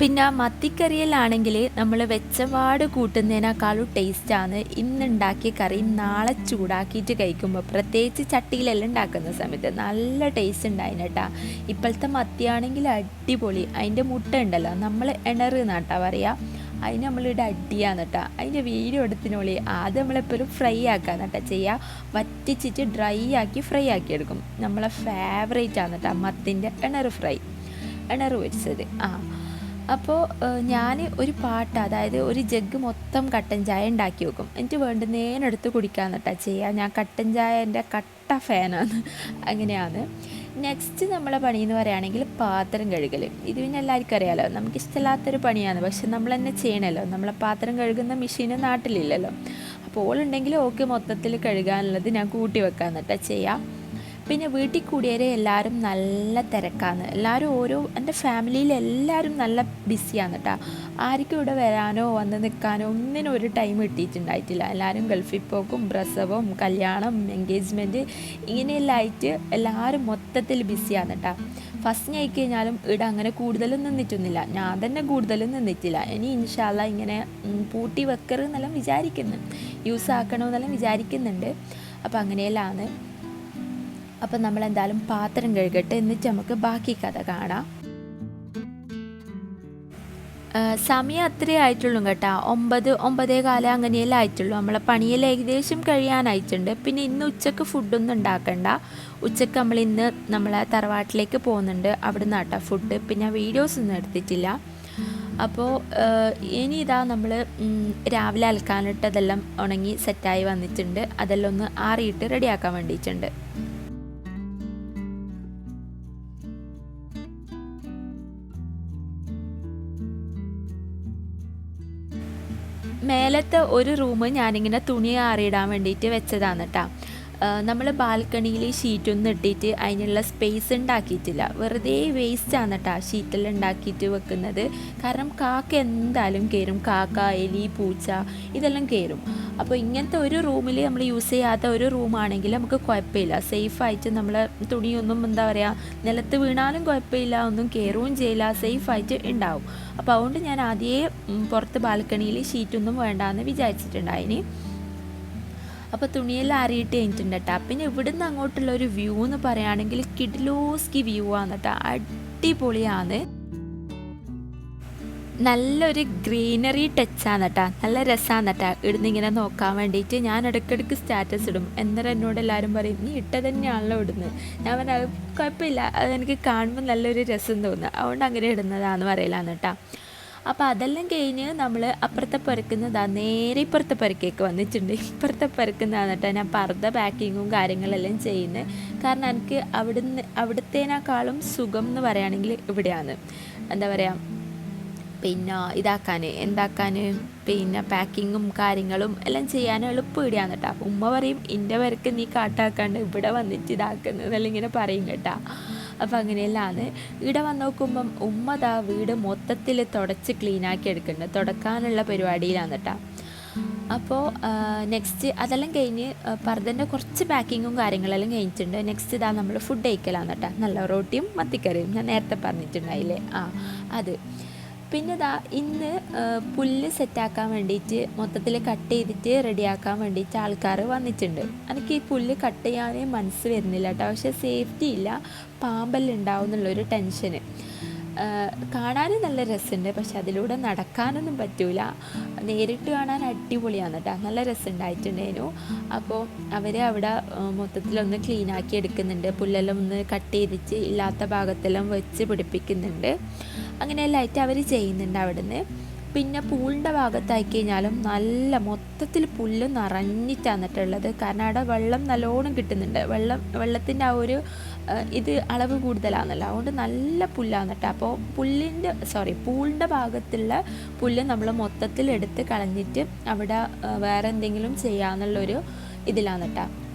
പിന്നെ മത്തിക്കറിയിലാണെങ്കിൽ നമ്മൾ വെച്ചപാട് കൂട്ടുന്നതിനേക്കാളും ടേസ്റ്റാണ് ഇന്നുണ്ടാക്കിയ കറി നാളെ ചൂടാക്കിയിട്ട് കഴിക്കുമ്പോൾ, പ്രത്യേകിച്ച് ചട്ടിയിലെല്ലാം ഉണ്ടാക്കുന്ന സമയത്ത് നല്ല ടേസ്റ്റ് ഉണ്ടായിന് കേട്ടോ. ഇപ്പോഴത്തെ മത്തിയാണെങ്കിൽ അടിപൊളി. അതിൻ്റെ മുട്ട ഉണ്ടല്ലോ, നമ്മൾ എണറുന്നാട്ടാ പറയുക, അതിന് നമ്മളിവിടെ അടിയാന്ന് കേട്ടോ. അതിൻ്റെ വീഡിയോ എടുത്തിനോളി. ആദ്യം നമ്മളെപ്പോഴും ഫ്രൈ ആക്കാന്ന് കേട്ടോ ചെയ്യുക, വറ്റിച്ചിട്ട് ഡ്രൈ ആക്കി ഫ്രൈ ആക്കി എടുക്കും. നമ്മളെ ഫേവറേറ്റ് ആണ് കേട്ടോ മത്തിൻ്റെ എണറ് പൊരിച്ചത്. അപ്പോൾ ഞാൻ ഒരു പാട്ട്, അതായത് ഒരു ജഗ് മൊത്തം കട്ടൻ ചായ ഉണ്ടാക്കി വെക്കും. എനിക്ക് വേണ്ടുന്നതിനെടുത്ത് കുടിക്കാമെന്ന് കേട്ടോ ചെയ്യുക. ഞാൻ കട്ടൻ ചായ എൻ്റെ കട്ട ഫാനാണ്, അങ്ങനെയാണ്. നെക്സ്റ്റ് നമ്മളെ പണി എന്ന് പറയുകയാണെങ്കിൽ പാത്രം കഴുകൽ. ഇത് പിന്നെ എല്ലാവർക്കും അറിയാമല്ലോ, നമുക്കിഷ്ടമില്ലാത്തൊരു പണിയാണ്, പക്ഷെ നമ്മൾ തന്നെ ചെയ്യണമല്ലോ. നമ്മളെ പാത്രം കഴുകുന്ന മെഷീൻ നാട്ടിലില്ലല്ലോ. അപ്പോൾ ഓളുണ്ടെങ്കിൽ ഓക്കെ മൊത്തത്തിൽ കഴുകാനുള്ളത് ഞാൻ കൂട്ടി വെക്കാമെന്ന് കേട്ടോ ചെയ്യാം. പിന്നെ വീട്ടിൽ കൂടിയവരെ എല്ലാവരും നല്ല തിരക്കാണ്. എല്ലാവരും എൻ്റെ ഫാമിലിയിൽ എല്ലാവരും നല്ല ബിസിയാണ് കേട്ടോ. ആർക്കും ഇവിടെ വരാനോ വന്ന് നിൽക്കാനോ ഒന്നിനും ഒരു ടൈം കിട്ടിയിട്ടുണ്ടായിട്ടില്ല. എല്ലാവരും ഗൾഫിൽ പോക്കും, പ്രസവം, കല്യാണം, എൻഗേജ്മെൻറ്റ് ഇങ്ങനെയെല്ലാം ആയിട്ട് എല്ലാവരും മൊത്തത്തിൽ ബിസിയാണ് കേട്ടോ. ഫസ്റ്റ് ആയി കഴിഞ്ഞാലും ഇവിടെ അങ്ങനെ കൂടുതലും നിന്നിട്ടൊന്നുമില്ല, ഞാൻ തന്നെ കൂടുതലും നിന്നിട്ടില്ല. ഇനി ഇൻഷാ അല്ലാഹ് ഇങ്ങനെ പൂട്ടി വെക്കരുതെന്നെല്ലാം വിചാരിക്കുന്നു, യൂസ് ആക്കണമെന്നെല്ലാം വിചാരിക്കുന്നുണ്ട്. അപ്പോൾ അങ്ങനെയെല്ലാം. അപ്പം നമ്മളെന്തായാലും പാത്രം കഴുകട്ടെ, എന്നിട്ട് നമുക്ക് ബാക്കി കഥ കാണാം. സമയം അത്രേ ആയിട്ടുള്ളൂ കേട്ടോ, 9-9:15 അങ്ങനെയെല്ലാം ആയിട്ടുള്ളൂ. നമ്മളെ പണിയെല്ലാം ഏകദേശം കഴിയാനായിട്ടുണ്ട്. പിന്നെ ഇന്ന് ഉച്ചക്ക് ഫുഡൊന്നും ഉണ്ടാക്കണ്ട. ഉച്ചക്ക് നമ്മളിന്ന് നമ്മളെ തറവാട്ടിലേക്ക് പോകുന്നുണ്ട്, അവിടെ നിന്നാട്ടോ ഫുഡ്. പിന്നെ വീഡിയോസ് ഒന്നും എടുത്തിട്ടില്ല. അപ്പോൾ ഇനി ഇതാ നമ്മൾ രാവിലെ അലക്കാനിട്ടതെല്ലാം ഉണങ്ങി സെറ്റായി വന്നിട്ടുണ്ട്. അതെല്ലാം ഒന്ന് ആറിയിട്ട് റെഡിയാക്കാൻ വേണ്ടിയിട്ടുണ്ട്. മേലത്തെ ഒരു റൂം ഞാനിങ്ങനെ തുണി ആറിയിടാൻ വേണ്ടിയിട്ട് വെച്ചതാണ് കേട്ടോ. നമ്മൾ ബാൽക്കണിയിൽ ഷീറ്റൊന്നും ഇട്ടിട്ട് അതിനുള്ള സ്പേസ് ഉണ്ടാക്കിയിട്ടില്ല. വെറുതെ വേസ്റ്റാണ് കേട്ടോ ഷീറ്റെല്ലാം ഉണ്ടാക്കിയിട്ട് വെക്കുന്നത്. കാരണം കാക്ക എന്തായാലും കയറും. കാക്ക, എലി, പൂച്ച ഇതെല്ലാം കയറും. അപ്പോൾ ഇങ്ങനത്തെ ഒരു റൂമിൽ നമ്മൾ യൂസ് ചെയ്യാത്ത ഒരു റൂമാണെങ്കിൽ നമുക്ക് കുഴപ്പമില്ല. സേഫായിട്ട് നമ്മൾ തുണിയൊന്നും എന്താ പറയുക നിലത്ത് വീണാലും കുഴപ്പമില്ല, ഒന്നും കയറുകയും ചെയ്യില്ല, സേഫായിട്ട് ഉണ്ടാവും. അപ്പോൾ അതുകൊണ്ട് ഞാൻ ആദ്യമേ പുറത്ത് ബാൽക്കണിയിൽ ഷീറ്റൊന്നും വേണ്ടാന്ന് വിചാരിച്ചിട്ടുണ്ടായിന്. അപ്പോൾ തുണിയെല്ലാം ആറിയിട്ട് കഴിഞ്ഞിട്ടുണ്ട് കേട്ടോ. പിന്നെ ഇവിടുന്ന് അങ്ങോട്ടുള്ള ഒരു വ്യൂ എന്ന് പറയുകയാണെങ്കിൽ കിഡിലോസ്കി വ്യൂ ആണ് കേട്ടോ. അടിപൊളിയാണ്. നല്ലൊരു ഗ്രീനറി ടച്ചാണ് കേട്ടോ. നല്ല രസമാണ് കേട്ടോ ഇവിടുന്ന് ഇങ്ങനെ നോക്കാൻ വേണ്ടിയിട്ട്. ഞാൻ ഇടയ്ക്കിടയ്ക്ക് സ്റ്റാറ്റസ് ഇടും. എന്നേരം എന്നോട് എല്ലാവരും പറയും നീ ഇട്ട തന്നെയാണല്ലോ ഇടുന്നത്. ഞാൻ പറഞ്ഞാൽ കുഴപ്പമില്ല, അതെനിക്ക് കാണുമ്പോൾ നല്ലൊരു രസം തോന്നുക, അതുകൊണ്ട് അങ്ങനെ ഇടുന്നതാണെന്ന് പറയലാണ് കേട്ടോ. അപ്പോൾ അതെല്ലാം കഴിഞ്ഞ് നമ്മൾ അപ്പുറത്തെ പരക്കുന്നതാണ് നേരെ ഇപ്പുറത്തെ പരക്കേക്ക് വന്നിട്ടുണ്ട്. ഇപ്പുറത്തെ പരക്കുന്നതാണ് കേട്ടോ ഞാൻ പർദ്ദ പാക്കിങ്ങും കാര്യങ്ങളെല്ലാം ചെയ്യുന്നത്. കാരണം എനിക്ക് അവിടുത്തേനേക്കാളും സുഖം എന്ന് പറയുകയാണെങ്കിൽ ഇവിടെയാണ്. എന്താ പറയുക, പിന്നെ എന്താക്കാൻ പിന്നെ പാക്കിങ്ങും കാര്യങ്ങളും എല്ലാം ചെയ്യാൻ എളുപ്പം ഇവിടെയാണ് കേട്ടോ. അപ്പോൾ ഉമ്മ പറയും എൻ്റെ വരക്ക് നീ കാട്ടാക്കാണ്ട് ഇവിടെ വന്നിട്ട് ഇതാക്കുന്നതെല്ലാം ഇങ്ങനെ പറയും കേട്ടോ. അപ്പോൾ അങ്ങനെയെല്ലാമാണ്. ഇവിടെ വന്ന് നോക്കുമ്പം ഉമ്മ വീട് മൊത്തത്തിൽ തുടച്ച് ക്ലീനാക്കി എടുക്കുന്നുണ്ട്. തുടക്കാനുള്ള പരിപാടിയിലാണ് കേട്ടോ. അപ്പോൾ നെക്സ്റ്റ് അതെല്ലാം കഴിഞ്ഞ് പർദ്ദൻ്റെ കുറച്ച് പാക്കിങ്ങും കാര്യങ്ങളെല്ലാം കഴിഞ്ഞിട്ടുണ്ട്. നെക്സ്റ്റ് നമ്മൾ ഫുഡ് കഴിക്കലാണ് കേട്ടോ. നല്ല റൊട്ടിയും മത്തിക്കറിയും ഞാൻ നേരത്തെ പറഞ്ഞിട്ടുണ്ടായില്ലേ, അത്. പിന്നെ ഇന്ന് പുല്ല് സെറ്റാക്കാൻ വേണ്ടിയിട്ട് മൊത്തത്തിൽ കട്ട് ചെയ്തിട്ട് റെഡിയാക്കാൻ വേണ്ടിയിട്ട് ആൾക്കാർ വന്നിട്ടുണ്ട്. എനിക്ക് ഈ പുല്ല് കട്ട് ചെയ്യാനേ മനസ്സ് വരുന്നില്ല കേട്ടോ. പക്ഷേ സേഫ്റ്റി ഇല്ല, പാമ്പെല്ലാം ഉണ്ടാവും എന്നുള്ളൊരു ടെൻഷന്. കാണാനും നല്ല രസമുണ്ട്, പക്ഷെ അതിലൂടെ നടക്കാനൊന്നും പറ്റൂല. നേരിട്ട് കാണാൻ അടിപൊളിയാണ് കേട്ടോ, നല്ല രസമുണ്ടായിട്ടുണ്ടായിരുന്നു. അപ്പോൾ അവർ അവിടെ മൊത്തത്തിലൊന്ന് ക്ലീനാക്കി എടുക്കുന്നുണ്ട്. പുല്ലെല്ലാം ഒന്ന് കട്ട് ചെയ്തിട്ട് ഇല്ലാത്ത ഭാഗത്തെല്ലാം വെച്ച് പിടിപ്പിക്കുന്നുണ്ട്. അങ്ങനെയെല്ലാമായിട്ട് അവർ ചെയ്യുന്നുണ്ട് അവിടുന്ന്. പിന്നെ പൂളിൻ്റെ ഭാഗത്തായി കഴിഞ്ഞാലും നല്ല മൊത്തത്തിൽ പുല്ല് നിറഞ്ഞിട്ടാണ് കേട്ടുള്ളത്. കാരണം അവിടെ വെള്ളം നല്ലോണം കിട്ടുന്നുണ്ട്. വെള്ളത്തിൻ്റെ ആ ഒരു ഇത് അളവ് കൂടുതലാണല്ലോ, അതുകൊണ്ട് നല്ല പുല്ലാണ് കേട്ടോ. അപ്പോൾ പൂളിൻ്റെ ഭാഗത്തുള്ള പുല്ല് നമ്മൾ മൊത്തത്തിൽ എടുത്ത് കളഞ്ഞിട്ട് അവിടെ വേറെ എന്തെങ്കിലും ചെയ്യാമെന്നുള്ളൊരു ഇതിലാണ് കേട്ടോ.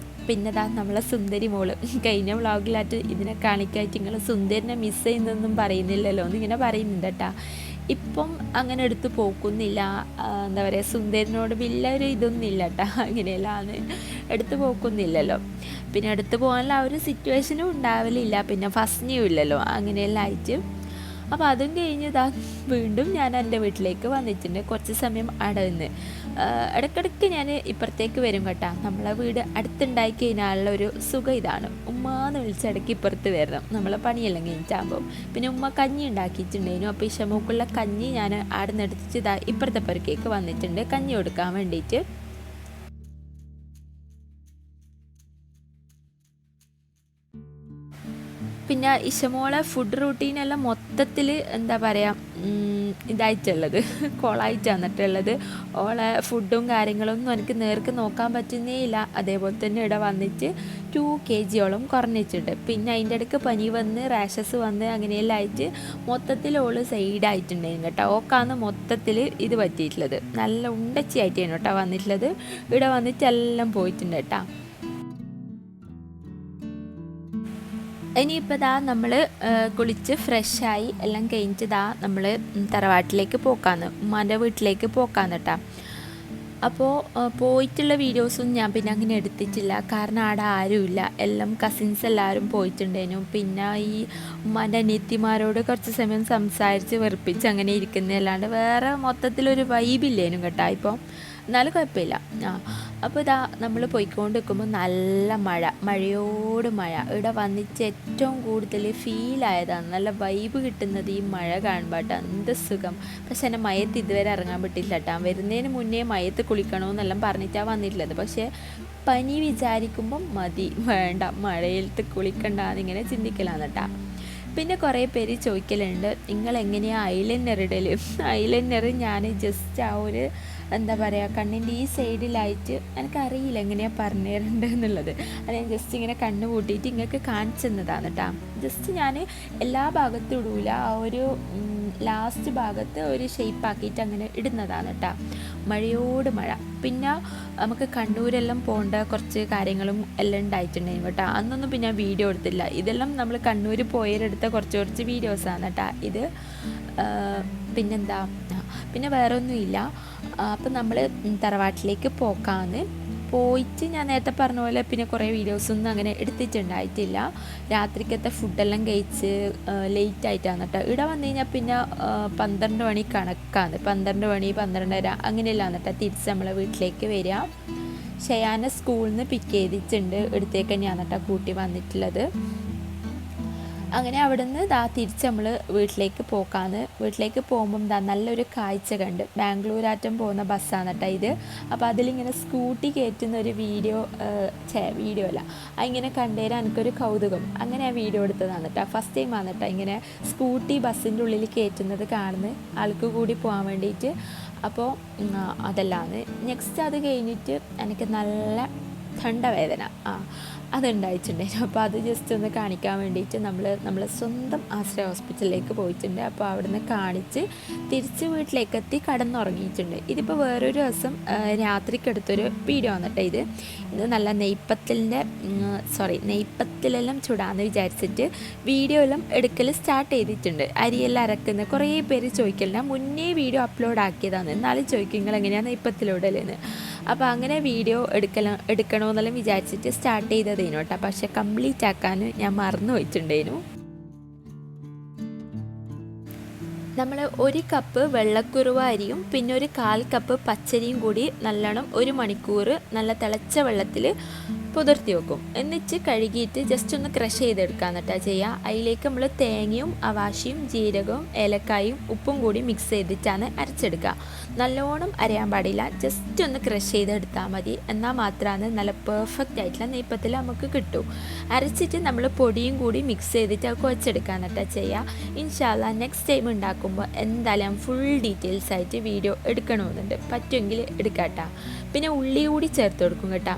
പിന്നെ നമ്മളെ സുന്ദരി മോള് കഴിഞ്ഞ വ്ളോഗിലായിട്ട് ഇതിനെ കാണിക്കായിട്ട് നിങ്ങൾ സുന്ദരിനെ മിസ് ചെയ്യുന്നൊന്നും പറയുന്നില്ലല്ലോ എന്നിങ്ങനെ പറയുന്നുണ്ട് കേട്ടോ. ഇപ്പം അങ്ങനെ എടുത്ത് പോക്കുന്നില്ല. എന്താ പറയുക, സുന്ദരനോട് വലിയൊരു ഇതൊന്നും ഇല്ല കേട്ടോ. അങ്ങനെയല്ലാണ്, എടുത്ത് പോക്കുന്നില്ലല്ലോ. പിന്നെ എടുത്ത് പോകാനുള്ള ആ ഒരു സിറ്റുവേഷനും ഉണ്ടാവലില്ല. പിന്നെ ഫസ്റ്റിനും ഇല്ലല്ലോ, അങ്ങനെയെല്ലാം ആയിട്ട്. അപ്പോൾ അതും കഴിഞ്ഞ് വീണ്ടും ഞാൻ എൻ്റെ വീട്ടിലേക്ക് വന്നിട്ടുണ്ട്. കുറച്ച് സമയം അവിടെ നിന്ന് ഇടയ്ക്കിടയ്ക്ക് ഞാൻ ഇപ്പുറത്തേക്ക് വരും കേട്ടോ. നമ്മളെ വീട് അടുത്തുണ്ടായി കഴിഞ്ഞാലുള്ള ഒരു സുഖം ഇതാണ്. ഉമ്മാന്ന് വിളിച്ചിടയ്ക്ക് ഇപ്പുറത്ത് വരണം നമ്മളെ പണിയെല്ലാം കഴിഞ്ഞിട്ടാകുമ്പോൾ. പിന്നെ ഉമ്മ കഞ്ഞി ഉണ്ടാക്കിയിട്ടുണ്ടായിരുന്നു. അപ്പോൾ ഈ ഷമൂക്കുള്ള കഞ്ഞി ഞാൻ അവിടെ നിന്ന് എടുത്തിട്ട് ഇപ്പുറത്തെ പുറക്കേക്ക് വന്നിട്ടുണ്ട് കഞ്ഞി കൊടുക്കാൻ വേണ്ടിയിട്ട്. പിന്നെ ഇഷമോളെ ഫുഡ് റൂട്ടീനെല്ലാം മൊത്തത്തിൽ എന്താ പറയുക ഇതായിട്ടുള്ളത്, കോളായിട്ട് വന്നിട്ടുള്ളത്. ഓളെ ഫുഡും കാര്യങ്ങളൊന്നും എനിക്ക് നേർക്ക് നോക്കാൻ പറ്റുന്നേ ഇല്ല. അതേപോലെ തന്നെ ഇവിടെ വന്നിട്ട് 2 kg കുറഞ്ഞിട്ടുണ്ട്. പിന്നെ അതിൻ്റെ ഇടയ്ക്ക് പനി വന്ന് റാഷസ് വന്ന് അങ്ങനെയെല്ലാം ആയിട്ട് മൊത്തത്തിൽ ഓള് സൈഡായിട്ടുണ്ടായിരുന്നു കേട്ടോ. ഓക്കാണ് മൊത്തത്തിൽ ഇത് പറ്റിയിട്ടുള്ളത്. നല്ല ഉണ്ടച്ചിയായിട്ടാണ് കേട്ടോ വന്നിട്ടുള്ളത്. ഇവിടെ വന്നിട്ട് എല്ലാം പോയിട്ടുണ്ട് കേട്ടോ. ഇനിയിപ്പോൾ നമ്മൾ കുളിച്ച് ഫ്രഷായി എല്ലാം കഴിഞ്ഞിട്ട് നമ്മൾ തറവാട്ടിലേക്ക് പോക്കാന്ന്, ഉമ്മാൻ്റെ വീട്ടിലേക്ക് പോക്കാന്ന് കേട്ടോ. അപ്പോൾ പോയിട്ടുള്ള വീഡിയോസും ഞാൻ പിന്നെ അങ്ങനെ എടുത്തിട്ടില്ല. കാരണം അവിടെ ആരുമില്ല, എല്ലാം കസിൻസ് എല്ലാവരും പോയിട്ടുണ്ടേനും. പിന്നെ ഈ ഉമ്മാൻ്റെ അനിയത്തിമാരോട് കുറച്ച് സമയം സംസാരിച്ച് വെറുപ്പിച്ച് അങ്ങനെ ഇരിക്കുന്നതല്ലാണ്ട് വേറെ മൊത്തത്തിലൊരു വൈബില്ലേനും കേട്ടോ. ഇപ്പോൾ എന്നാലും കുഴപ്പമില്ല. അപ്പോൾ നമ്മൾ പോയിക്കൊണ്ട് നിൽക്കുമ്പോൾ നല്ല മഴയോട് മഴ. ഇവിടെ വന്നിട്ട് ഏറ്റവും കൂടുതൽ ഫീലായതാണ്, നല്ല വൈബ് കിട്ടുന്നത് ഈ മഴ കാണുമ്പോൾ കേട്ടോ. എന്ത് സുഖം. പക്ഷെ എൻ്റെ മയത്ത് ഇതുവരെ ഇറങ്ങാൻ പറ്റില്ല കേട്ടോ. വരുന്നതിന് മുന്നേ മയത്ത് കുളിക്കണമെന്നെല്ലാം പറഞ്ഞിട്ടാണ് വന്നിട്ടുള്ളത്. പക്ഷേ പനി വിചാരിക്കുമ്പം മതി, വേണ്ട മഴയിലത്ത് കുളിക്കണ്ട എന്നിങ്ങനെ ചിന്തിക്കലാണ് കേട്ടോ. പിന്നെ കുറേ പേര് ചോദിക്കലുണ്ട് നിങ്ങളെങ്ങനെയാണ് ഐലൈനർ ഇടൽ. ഐലൈനർ ഞാൻ ജസ്റ്റ് ആ ഒരു എന്താ പറയുക കണ്ണിൻ്റെ ഈ സൈഡിലായിട്ട് എനിക്കറിയില്ല എങ്ങനെയാണ് പറഞ്ഞു തരേണ്ടത് എന്നുള്ളത്. അത് ഞാൻ ജസ്റ്റ് ഇങ്ങനെ കണ്ണ് കൂട്ടിയിട്ട് നിങ്ങൾക്ക് കാണിച്ചു തന്നതാണ് കേട്ടോ. ജസ്റ്റ് ഞാൻ എല്ലാ ഭാഗത്തും ഇടൂല, ആ ഒരു ലാസ്റ്റ് ഭാഗത്ത് ഒരു ഷേപ്പാക്കിയിട്ട് അങ്ങനെ ഇടുന്നതാണ് കേട്ടോ. മഴയോട് മഴ. പിന്നെ നമുക്ക് കണ്ണൂരെല്ലാം പോകേണ്ട കുറച്ച് കാര്യങ്ങളും എല്ലാം ഉണ്ടായിട്ടുണ്ടായിരുന്നു കേട്ടോ. അന്നൊന്നും പിന്നെ വീഡിയോ എടുത്തില്ല. ഇതെല്ലാം നമ്മൾ കണ്ണൂർ പോയവരെടുത്ത കുറച്ച് വീഡിയോസാണ് കേട്ടോ ഇത്. പിന്നെന്താ, പിന്നെ വേറെ ഒന്നുമില്ല. അപ്പം നമ്മൾ തറവാട്ടിലേക്ക് പോയിട്ട് ഞാൻ നേരത്തെ പറഞ്ഞ പോലെ പിന്നെ കുറേ വീഡിയോസൊന്നും അങ്ങനെ എടുത്തിട്ടുണ്ടായിട്ടില്ല. രാത്രിക്കത്തെ ഫുഡെല്ലാം കഴിച്ച് ലേറ്റായിട്ടാണ് കേട്ടോ. ഇവിടെ വന്നു കഴിഞ്ഞാൽ പിന്നെ 12 മണി കണക്കാണ്. 12 മണി 12:30 അങ്ങനെയല്ല കേട്ടോ തിരിച്ച് നമ്മളെ വീട്ടിലേക്ക് വരിക. ഷയാനെ സ്കൂളിൽ നിന്ന് പിക്ക് ചെയ്തിട്ടുണ്ട്, ഇടത്തേക്ക് തന്നെയാണ് കേട്ടോ കൂട്ടി വന്നിട്ടുള്ളത്. അങ്ങനെ അവിടെ നിന്ന് തിരിച്ച് നമ്മൾ വീട്ടിലേക്ക് വീട്ടിലേക്ക് പോകുമ്പം നല്ലൊരു കാഴ്ച കണ്ട്. ബാംഗ്ലൂരാറ്റം പോകുന്ന ബസ്സാണ് കേട്ടോ ഇത്. അപ്പോൾ അതിലിങ്ങനെ സ്കൂട്ടി കയറ്റുന്ന ഒരു വീഡിയോ അല്ല, അതിങ്ങനെ കണ്ടുതരാൻ എനിക്കൊരു കൗതുകം. അങ്ങനെ ആ വീഡിയോ എടുത്തതാണ് കേട്ടോ. ഫസ്റ്റ് ടൈം ആണ് കേട്ടോ ഇങ്ങനെ സ്കൂട്ടി ബസ്സിൻ്റെ ഉള്ളിൽ കയറ്റുന്നത് കാണുന്നത്, ആൾക്ക് കൂടി പോകാൻ വേണ്ടിയിട്ട്. അപ്പോൾ അതെല്ലാമാണ്. നെക്സ്റ്റ് അത് കഴിഞ്ഞിട്ട് എനിക്ക് നല്ല തൊണ്ടവേദന അതുണ്ടായിട്ടുണ്ടായിരുന്നു. അപ്പോൾ അത് ജസ്റ്റ് ഒന്ന് കാണിക്കാൻ വേണ്ടിയിട്ട് നമ്മളെ സ്വന്തം ആശ്രയ ഹോസ്പിറ്റലിലേക്ക് പോയിട്ടുണ്ട്. അപ്പോൾ അവിടുന്ന് കാണിച്ച് തിരിച്ച് വീട്ടിലേക്കെത്തി കടന്നുറങ്ങിയിട്ടുണ്ട്. ഇതിപ്പോൾ വേറൊരു ദിവസം രാത്രിക്കെടുത്തൊരു വീഡിയോ വന്നിട്ട് ഇത് നല്ല നെയ്പ്പത്തിലെല്ലാം ചുടാന്ന് വിചാരിച്ചിട്ട് വീഡിയോ എല്ലാം എടുക്കൽ സ്റ്റാർട്ട് ചെയ്തിട്ടുണ്ട്. അരിയെല്ലാം അരക്കുന്ന കുറേ പേര് ചോദിക്കലില്ല. മുന്നേ വീഡിയോ അപ്ലോഡ് ആക്കിയതാണ്, എന്നാലും ചോദിക്കും നിങ്ങൾ എങ്ങനെയാണ് നെയ്പ്പത്തിലോടലെന്ന്. അപ്പോൾ അങ്ങനെ വീഡിയോ എടുക്കണമെന്നെല്ലാം വിചാരിച്ചിട്ട് സ്റ്റാർട്ട് ചെയ്തതേനു കേട്ടോ. പക്ഷെ കംപ്ലീറ്റ് ആക്കാൻ ഞാൻ മറന്നു പോയിട്ടുണ്ടേനു. നമ്മൾ 1 കപ്പ് വെള്ളക്കുറുവ അരിയും പിന്നെ ഒരു 1/4 കപ്പ് പച്ചരിയും കൂടി നല്ലോണം 1 മണിക്കൂർ നല്ല തിളച്ച വെള്ളത്തിൽ പുതിർത്തി വെക്കും. എന്നിട്ട് കഴുകിയിട്ട് ജസ്റ്റ് ഒന്ന് ക്രഷ് ചെയ്തെടുക്കാൻ കേട്ടോ ചെയ്യുക. അതിലേക്ക് നമ്മൾ തേങ്ങയും അവാശിയും ജീരകവും ഏലക്കായും ഉപ്പും കൂടി മിക്സ് ചെയ്തിട്ടാണ് അരച്ചെടുക്കുക. നല്ലോണം അരയാൻ പാടില്ല, ജസ്റ്റ് ഒന്ന് ക്രഷ് ചെയ്തെടുത്താൽ മതി. എന്നാൽ മാത്രമാണ് നല്ല പെർഫെക്റ്റ് ആയിട്ടുള്ള നെയ്പ്പത്തിൽ നമുക്ക് കിട്ടും. അരച്ചിട്ട് നമ്മൾ പൊടിയും കൂടി മിക്സ് ചെയ്തിട്ട് അത് കുഴച്ചെടുക്കാൻ കേട്ടോ ചെയ്യുക. ഇൻഷാ അല്ലാഹ് നെക്സ്റ്റ് ടൈം ഉണ്ടാക്കുമ്പോൾ എന്തായാലും ഫുൾ ഡീറ്റെയിൽസ് ആയിട്ട് വീഡിയോ എടുക്കണമെന്നുണ്ട്, പറ്റുമെങ്കിൽ എടുക്കാട്ടോ. പിന്നെ ഉള്ളി കൂടി ചേർത്ത് കൊടുക്കും കേട്ടോ.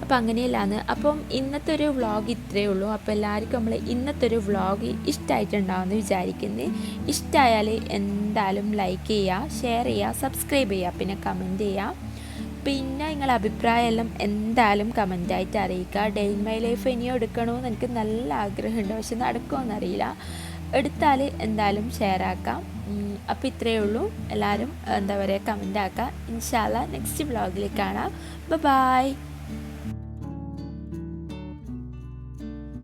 അപ്പോൾ അങ്ങനെയല്ലാന്ന്. അപ്പം ഇന്നത്തെ ഒരു വ്ളോഗ് ഇത്രയേ ഉള്ളൂ. അപ്പോൾ എല്ലാവർക്കും നമ്മൾ ഇന്നത്തെ ഒരു വ്ളോഗ് ഇഷ്ടമായിട്ടുണ്ടാവുമെന്ന് വിചാരിക്കുന്നത്. ഇഷ്ടമായാൽ എന്തായാലും ലൈക്ക് ചെയ്യുക, ഷെയർ ചെയ്യുക, സബ്സ്ക്രൈബ് ചെയ്യുക, പിന്നെ കമൻറ്റ് ചെയ്യുക. പിന്നെ നിങ്ങളുടെ അഭിപ്രായമെല്ലാം എന്തായാലും കമൻറ്റായിട്ട് അറിയിക്കുക. ഡേ ഇൻ മൈ ലൈഫ് ഇനിയും എടുക്കണമെന്ന് എനിക്ക് നല്ല ആഗ്രഹമുണ്ട്, പക്ഷെ നടക്കുമെന്നറിയില്ല. എടുത്താൽ എന്തായാലും ഷെയർ ആക്കാം. അപ്പോൾ ഇത്രയേ ഉള്ളൂ. എല്ലാവരും എന്താ പറയുക കമൻ്റ് ആക്കുക. ഇൻഷാ അല്ലാഹ് നെക്സ്റ്റ് വ്ളോഗിൽ കാണാം. ബൈ.